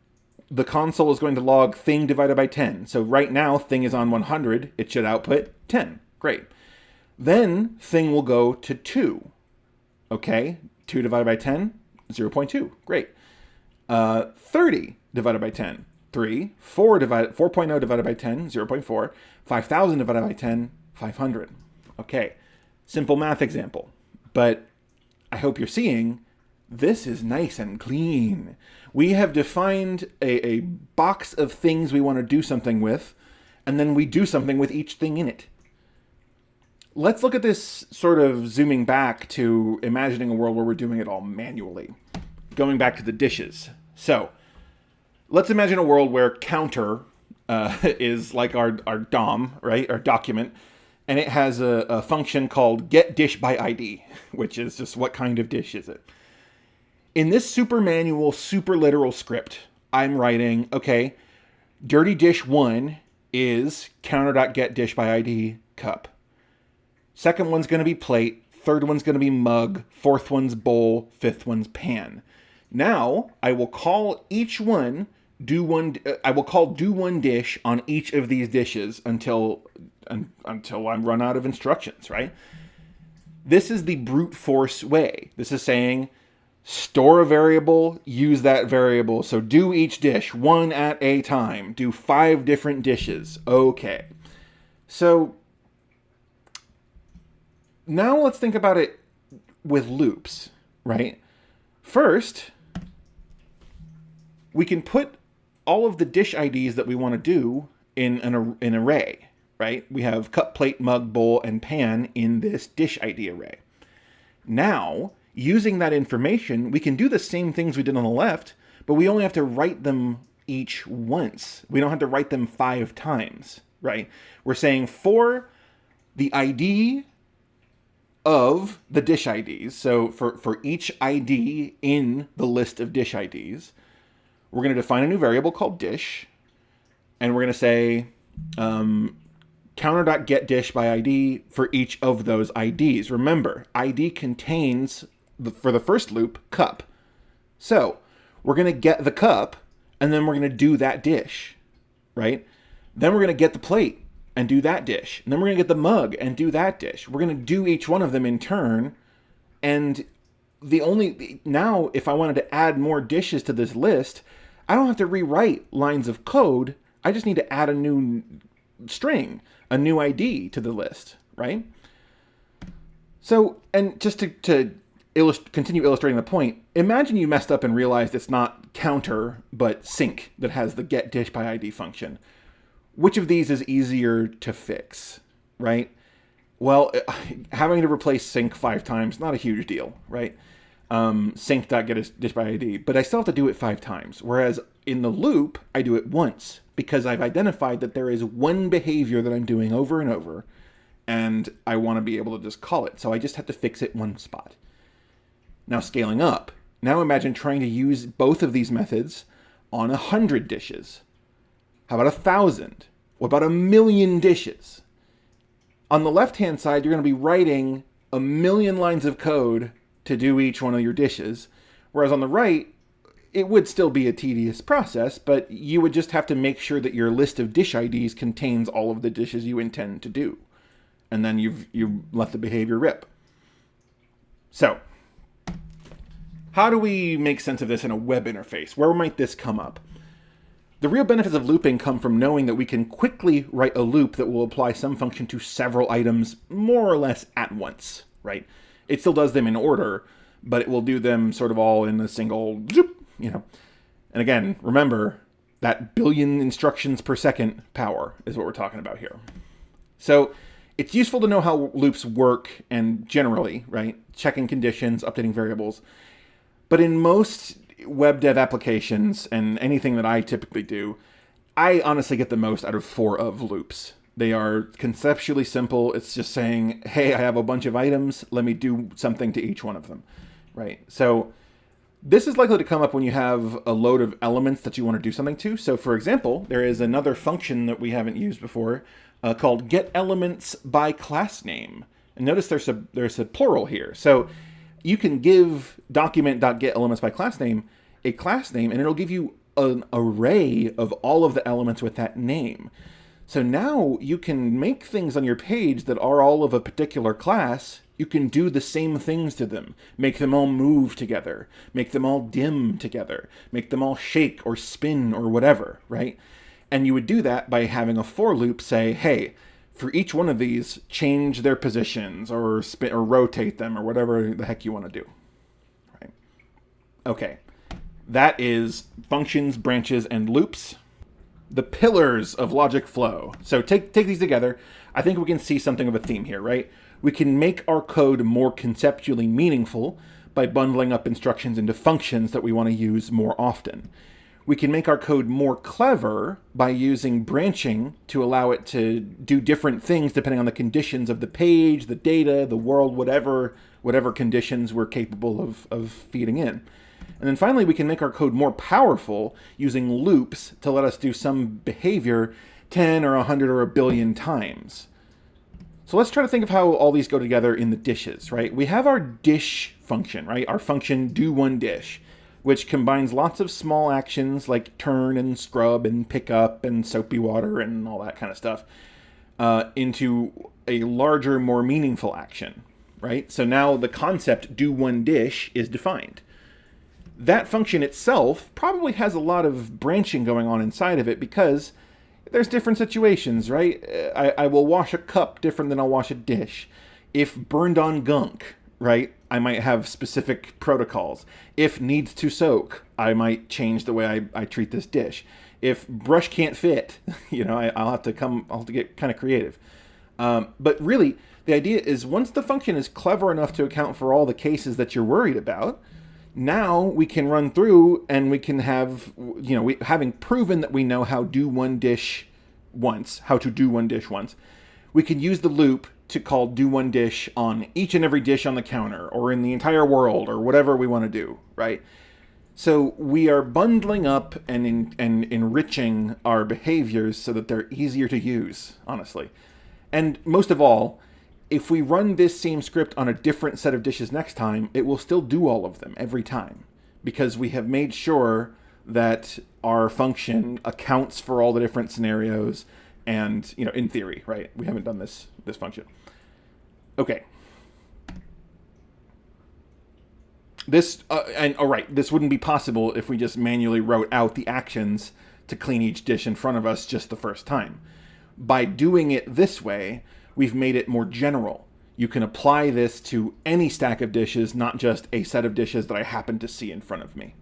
the console is going to log thing divided by 10. So right now, thing is on 100. It should output 10. Great. Then thing will go to 2. Okay, 2 divided by 10, 0.2. Great. 30 divided by 10, 3. 4.0 divided by 10, 0.4. 5,000 divided by 10, 500. Okay, simple math example. But I hope you're seeing this is nice and clean. We have defined a box of things we want to do something with, and then we do something with each thing in it. Let's look at this sort of zooming back to imagining a world where we're doing it all manually. Going back to the dishes. So let's imagine a world where counter is like our DOM, right? Our document. And it has a function called getDishById, which is just what kind of dish is it. In this super manual, super literal script, I'm writing, okay, dirty dish 1 is counter.getDishById cup. Second one's going to be plate. Third one's going to be mug. Fourth one's bowl. Fifth one's pan. Now I will call each one do one dish on each of these dishes until I'm run out of instructions, right? This is the brute force way. This is saying store a variable, use that variable. So do each dish one at a time. Do 5 different dishes. Okay. So now let's think about it with loops, right? First, we can put all of the dish IDs that we want to do in an array, right? We have cup, plate, mug, bowl, and pan in this dish ID array. Now, using that information, we can do the same things we did on the left, but we only have to write them each once. We don't have to write them 5 times, right? We're saying for the ID of the dish IDs, so for each ID in the list of dish IDs, we're going to define a new variable called dish, and we're going to say counter.getDishById for each of those IDs. Remember, ID contains, for the first loop, cup. So we're going to get the cup, and then we're going to do that dish, right? Then we're going to get the plate and do that dish. And then we're going to get the mug and do that dish. We're going to do each one of them in turn. And now if I wanted to add more dishes to this list, I don't have to rewrite lines of code. I just need to add a new string, a new ID to the list, right? So, and just to continue illustrating the point, imagine you messed up and realized it's not counter, but sync that has the get dish by ID function. Which of these is easier to fix, right? Well, having to replace sync 5 times, not a huge deal, right? Sync.getDish by ID, but I still have to do it 5 times. Whereas in the loop, I do it once because I've identified that there is one behavior that I'm doing over and over, and I want to be able to just call it. So I just have to fix it one spot. Now scaling up. Now imagine trying to use both of these methods on 100 dishes. How about 1,000? What about 1,000,000 dishes? On the left-hand side, you're going to be writing 1,000,000 lines of code to do each one of your dishes. Whereas on the right, it would still be a tedious process, but you would just have to make sure that your list of dish IDs contains all of the dishes you intend to do. And then you've let the behavior rip. So, how do we make sense of this in a web interface? Where might this come up? The real benefits of looping come from knowing that we can quickly write a loop that will apply some function to several items more or less at once, right? It still does them in order, but it will do them sort of all in a single zoop, And again, remember that billion instructions per second power is what we're talking about here. So it's useful to know how loops work and generally, right? Checking conditions, updating variables. But in most web dev applications and anything that I typically do, I honestly get the most out of 4 of loops. They are conceptually simple. It's just saying, hey, I have a bunch of items. Let me do something to each one of them, right? So this is likely to come up when you have a load of elements that you want to do something to. So for example, there is another function that we haven't used before called getElementsByClassName. And notice there's a plural here. So you can give document.getElementsByClassName a class name, and it'll give you an array of all of the elements with that name. So now you can make things on your page that are all of a particular class. You can do the same things to them. Make them all move together. Make them all dim together. Make them all shake or spin or whatever, right? And you would do that by having a for loop say, hey, for each one of these, change their positions or spin or rotate them or whatever the heck you want to do. Right? Okay, that is functions, branches, and loops. The pillars of logic flow. So take these together. I think we can see something of a theme here, right? We can make our code more conceptually meaningful by bundling up instructions into functions that we want to use more often. We can make our code more clever by using branching to allow it to do different things depending on the conditions of the page, the data, the world, whatever conditions we're capable of feeding in. And then finally, we can make our code more powerful using loops to let us do some behavior 10 or 100 or a billion times. So let's try to think of how all these go together in the dishes, right? We have our dish function, right? Our function doOneDish, which combines lots of small actions like turn and scrub and pick up and soapy water and all that kind of stuff into a larger, more meaningful action, right? So now the concept doOneDish is defined. That function itself probably has a lot of branching going on inside of it because there's different situations, right? I will wash a cup different than I'll wash a dish. If burned on gunk, right, I might have specific protocols. If needs to soak, I might change the way I treat this dish. If brush can't fit, I'll have to get kind of creative. But really, the idea is once the function is clever enough to account for all the cases that you're worried about, now we can run through and we can have, having proven that we know how to do one dish once, we can use the loop to call doOneDish on each and every dish on the counter or in the entire world or whatever we want to do, right? So we are bundling up and enriching our behaviors so that they're easier to use, honestly. And most of all, if we run this same script on a different set of dishes next time, it will still do all of them every time because we have made sure that our function accounts for all the different scenarios and, in theory, right? We haven't done this function. Okay. This this wouldn't be possible if we just manually wrote out the actions to clean each dish in front of us just the first time. By doing it this way, we've made it more general. You can apply this to any stack of dishes, not just a set of dishes that I happen to see in front of me.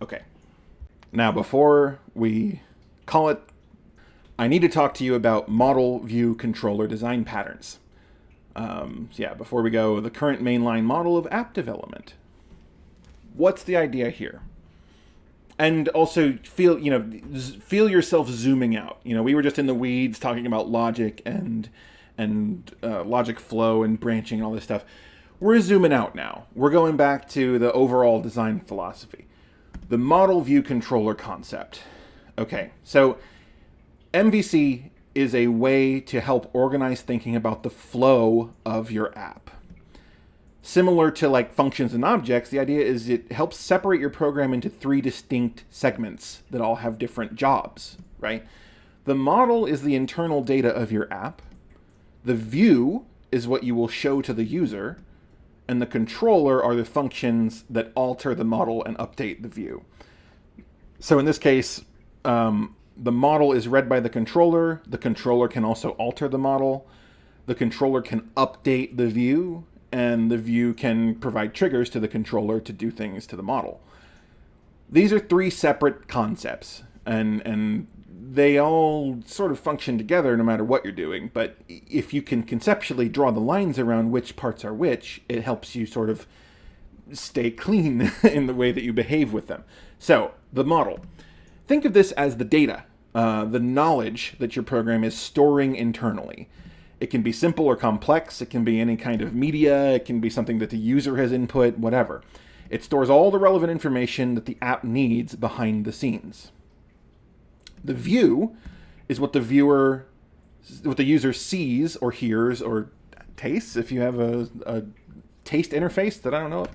Okay. Now, before we call it, I need to talk to you about model view controller design patterns. Before we go, the current mainline model of app development. What's the idea here? And also feel yourself zooming out. We were just in the weeds talking about logic and logic flow and branching and all this stuff. We're zooming out now. We're going back to the overall design philosophy. The model view controller concept. Okay, so MVC is a way to help organize thinking about the flow of your app. Similar to like functions and objects, the idea is it helps separate your program into 3 distinct segments that all have different jobs, right? The model is the internal data of your app. The view is what you will show to the user. And the controller are the functions that alter the model and update the view. So in this case, the model is read by the controller. The controller can also alter the model. The controller can update the view, and the view can provide triggers to the controller to do things to the model. These are 3 separate concepts, and they all sort of function together no matter what you're doing. But if you can conceptually draw the lines around which parts are which, it helps you sort of stay clean in the way that you behave with them. So, the model. Think of this as the data, the knowledge that your program is storing internally. It can be simple or complex. It can be any kind of media. It can be something that the user has input, whatever. It stores all the relevant information that the app needs behind the scenes. The view is what the user sees or hears or tastes, if you have a taste interface that I don't know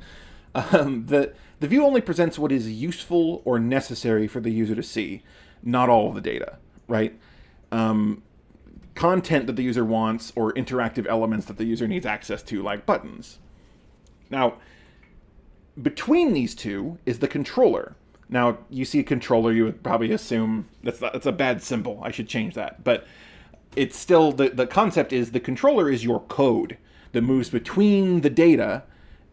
of. The view only presents what is useful or necessary for the user to see, not all of the data, right? Content that the user wants or interactive elements that the user needs access to, like buttons. Now, between these two is the controller. Now, you see a controller, you would probably assume that's a bad symbol. I should change that. But it's still, the concept is the controller is your code that moves between the data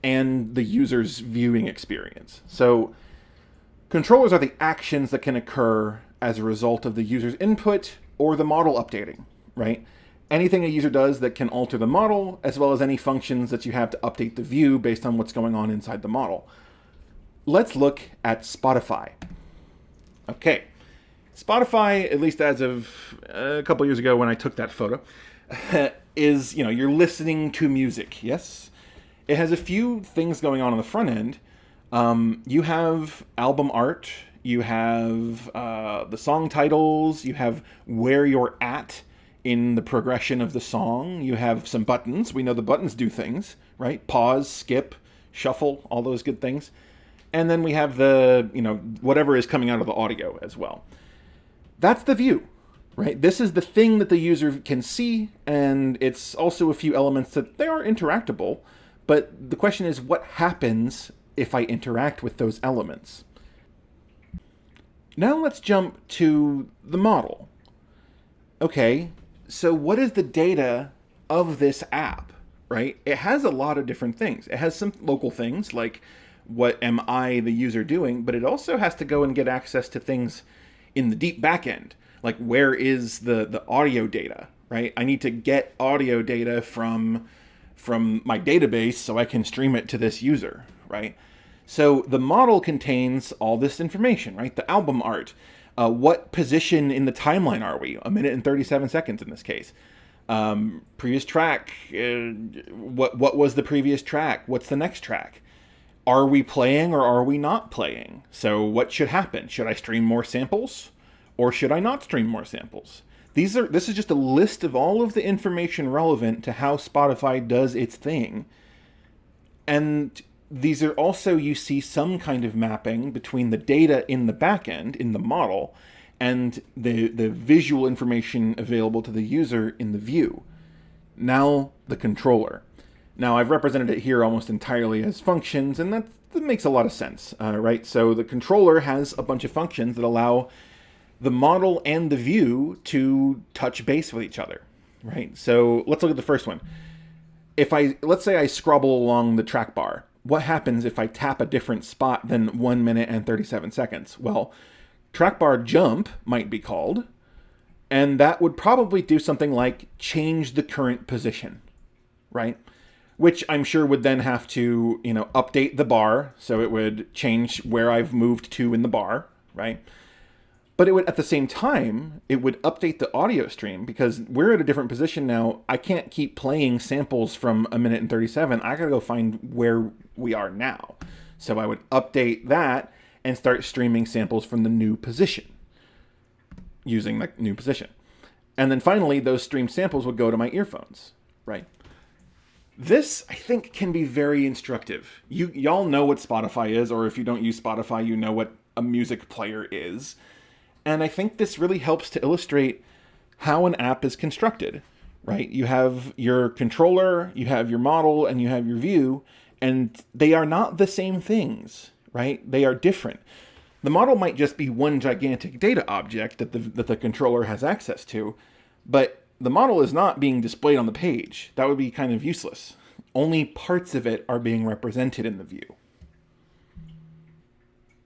and the user's viewing experience. So controllers are the actions that can occur as a result of the user's input or the model updating, right? Anything a user does that can alter the model, as well as any functions that you have to update the view based on what's going on inside the model. Let's look at Spotify. Okay, Spotify, at least as of a couple years ago when I took that photo, is, you're listening to music, yes? It has a few things going on the front end. You have album art, you have the song titles, you have where you're at in the progression of the song, you have some buttons. We know the buttons do things, right? Pause, skip, shuffle, all those good things. And then we have the, whatever is coming out of the audio as well. That's the view, right? This is the thing that the user can see, and it's also a few elements that they are interactable, but the question is what happens if I interact with those elements? Now let's jump to the model. Okay, so what is the data of this app, right? It has a lot of different things. It has some local things like what am I, the user, doing, but it also has to go and get access to things in the deep backend, like where is the audio data, right? I need to get audio data from my database so I can stream it to this user, right? So the model contains all this information, right? The album art, what position in the timeline are we? 1 minute and 37 seconds in this case. Previous track, what was the previous track? What's the next track? Are we playing or are we not playing? So what should happen? Should I stream more samples or should I not stream more samples? This is just a list of all of the information relevant to how Spotify does its thing. And these are also, you see some kind of mapping between the data in the backend, in the model, and the visual information available to the user in the view. Now the controller. Now I've represented it here almost entirely as functions, and that makes a lot of sense, right? So the controller has a bunch of functions that allow the model and the view to touch base with each other, right? So let's look at the first one. Let's say I scrabble along the track bar. What happens if I tap a different spot than 1 minute and 37 seconds? Well, track bar jump might be called, and that would probably do something like change the current position, right? Which I'm sure would then have to, update the bar, so it would change where I've moved to in the bar, right? But it would, at the same time, it would update the audio stream, because we're at a different position now. I can't keep playing samples from 1 minute and 37. I gotta go find where we are now. So I would update that and start streaming samples from the new position, using the new position. And then finally, those streamed samples would go to my earphones, right? This, I think, can be very instructive. Y'all know what Spotify is, or if you don't use Spotify, you know what a music player is. And I think this really helps to illustrate how an app is constructed, right? You have your controller, you have your model, and you have your view, and they are not the same things, right? They are different. The model might just be one gigantic data object that the controller has access to, but the model is not being displayed on the page. That would be kind of useless. Only parts of it are being represented in the view.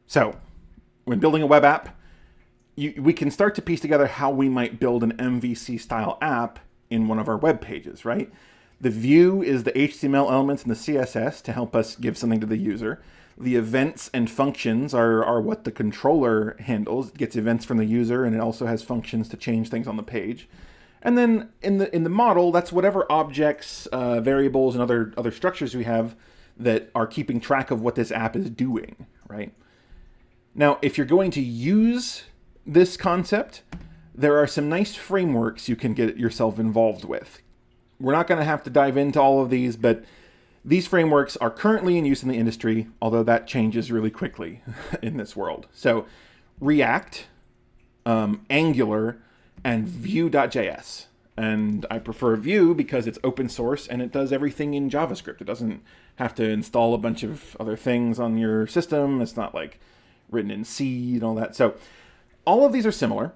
So, when building a web app, we can start to piece together how we might build an MVC-style app in one of our web pages, right? The view is the HTML elements and the CSS to help us give something to the user. The events and functions are what the controller handles. It gets events from the user, and it also has functions to change things on the page. And then in the model, that's whatever objects, variables, and other structures we have that are keeping track of what this app is doing, right? Now, if you're going to use this concept, there are some nice frameworks you can get yourself involved with. We're not going to have to dive into all of these, but these frameworks are currently in use in the industry, although that changes really quickly in this world. So React, Angular, and Vue.js. And I prefer Vue because it's open source and it does everything in JavaScript. It doesn't have to install a bunch of other things on your system. It's not like written in C and all that. So all of these are similar.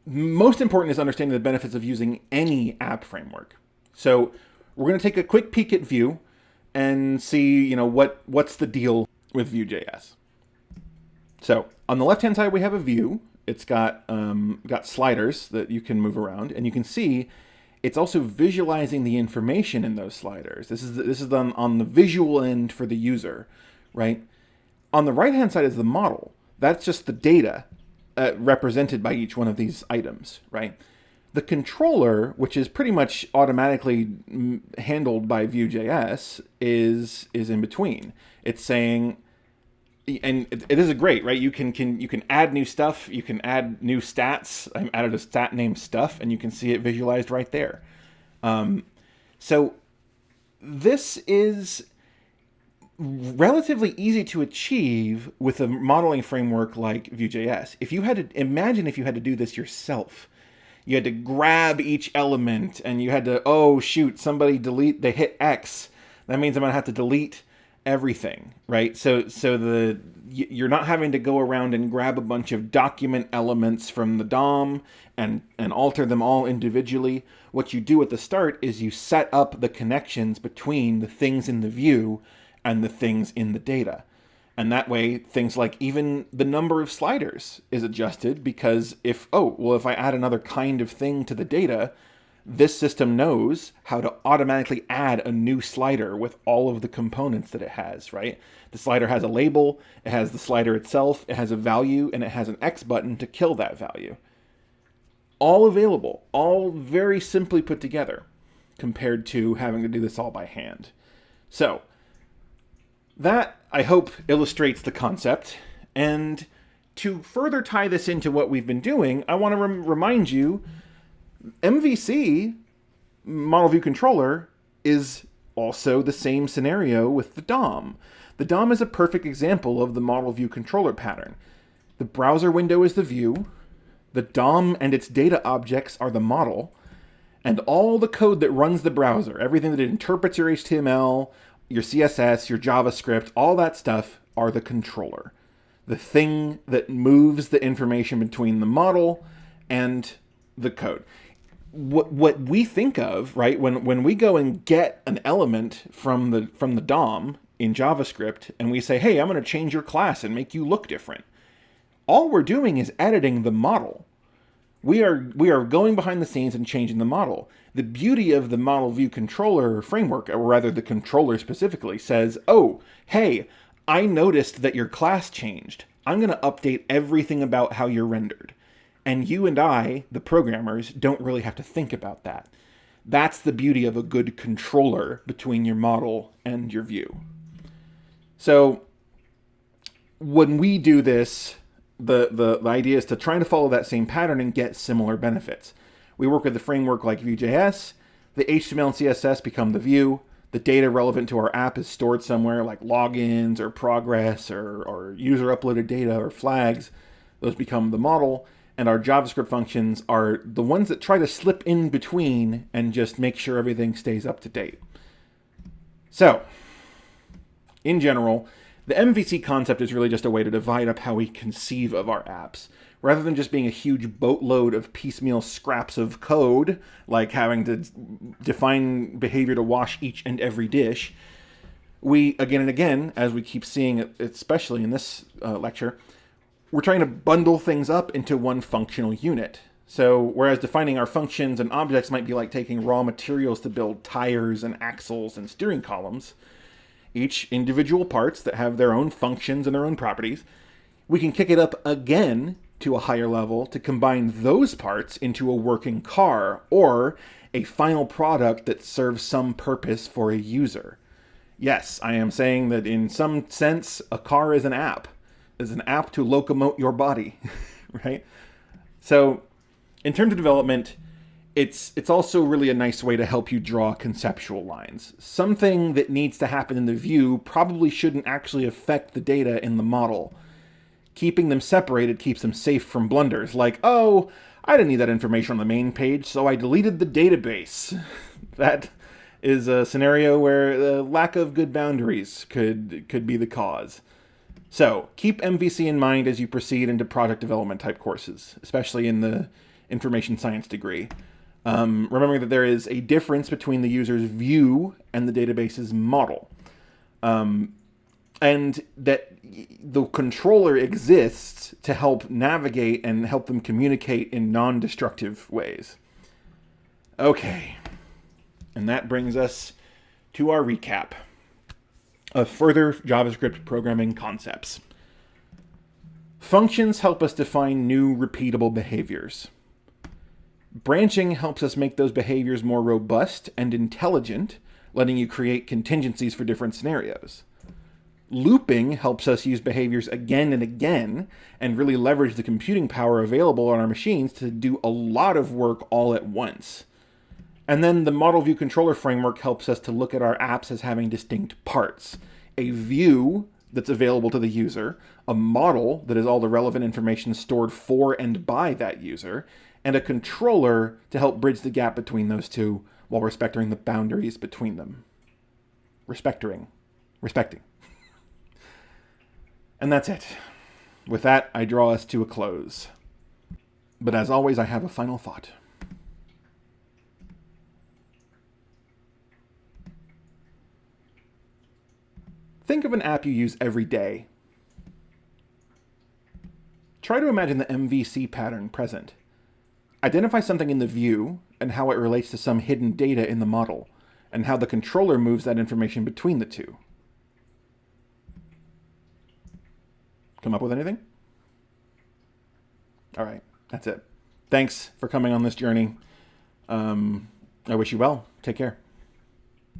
Most important is understanding the benefits of using any app framework. So we're going to take a quick peek at Vue and see, what's the deal with Vue.js. So on the left-hand side, we have a view. It's got sliders that you can move around, and you can see it's also visualizing the information in those sliders. This is done on the visual end for the user, right? On the right-hand side is the model. That's just the data represented by each one of these items, right? The controller, which is pretty much automatically handled by Vue.js, is in between. It's saying, and it is great, right? You can add new stuff. You can add new stats. I added a stat named stuff, and you can see it visualized right there. So this is relatively easy to achieve with a modeling framework like Vue.js. If you had to do this yourself, you had to grab each element and you had to, they hit X. That means I'm going to have to delete everything, right? So you're not having to go around and grab a bunch of document elements from the DOM and alter them all individually. What you do at the start is you set up the connections between the things in the view and the things in the data. And that way, things like even the number of sliders is adjusted, because if I add another kind of thing to the data, this system knows how to automatically add a new slider with all of the components that it has, right? The slider has a label, it has the slider itself, it has a value, and it has an X button to kill that value. All available, all very simply put together, compared to having to do this all by hand. So, that, I hope, illustrates the concept. And to further tie this into what we've been doing, I want to remind you, MVC, Model View Controller, is also the same scenario with the DOM. The DOM is a perfect example of the model view controller pattern. The browser window is the view, the DOM and its data objects are the model, and all the code that runs the browser, everything that interprets your HTML, your CSS, your JavaScript, all that stuff are the controller. The thing that moves the information between the model and the code. What we think of, right, when we go and get an element from the DOM in JavaScript and we say, hey, I'm going to change your class and make you look different, all we're doing is editing the model. We are going behind the scenes and changing the model. The beauty of the model view controller framework, or rather the controller specifically, says, oh, hey, I noticed that your class changed. I'm going to update everything about how you're rendered. And you and I, the programmers, don't really have to think about that. That's the beauty of a good controller between your model and your view. So when we do this, the idea is to try to follow that same pattern and get similar benefits. We work with a framework like Vue.js. The HTML and CSS become the view. The data relevant to our app is stored somewhere like logins or progress or user uploaded data or flags. Those become the model. And our JavaScript functions are the ones that try to slip in between and just make sure everything stays up to date. So, in general, the MVC concept is really just a way to divide up how we conceive of our apps. Rather than just being a huge boatload of piecemeal scraps of code, like having to define behavior to wash each and every dish, we, again and again, as we keep seeing, especially in this lecture, we're trying to bundle things up into one functional unit. So whereas defining our functions and objects might be like taking raw materials to build tires and axles and steering columns, each individual parts that have their own functions and their own properties, we can kick it up again to a higher level to combine those parts into a working car or a final product that serves some purpose for a user. Yes, I am saying that in some sense, a car is an app. Is an app to locomote your body, right? So in terms of development, it's also really a nice way to help you draw conceptual lines. Something that needs to happen in the view probably shouldn't actually affect the data in the model. Keeping them separated keeps them safe from blunders, like, oh, I didn't need that information on the main page, so I deleted the database. That is a scenario where the lack of good boundaries could be the cause. So keep MVC in mind as you proceed into project development type courses, especially in the information science degree. Remembering that there is a difference between the user's view and the database's model. And that the controller exists to help navigate and help them communicate in non-destructive ways. Okay, and that brings us to our recap of further JavaScript programming concepts. Functions help us define new repeatable behaviors. Branching helps us make those behaviors more robust and intelligent, letting you create contingencies for different scenarios. Looping helps us use behaviors again and again and really leverage the computing power available on our machines to do a lot of work all at once. And then the model view controller framework helps us to look at our apps as having distinct parts. A view that's available to the user, a model that is all the relevant information stored for and by that user, and a controller to help bridge the gap between those two while respecting the boundaries between them. Respecting. And that's it. With that, I draw us to a close. But as always, I have a final thought. Think of an app you use every day. Try to imagine the MVC pattern present. Identify something in the view and how it relates to some hidden data in the model, and how the controller moves that information between the two. Come up with anything? All right, that's it. Thanks for coming on this journey. I wish you well. Take care.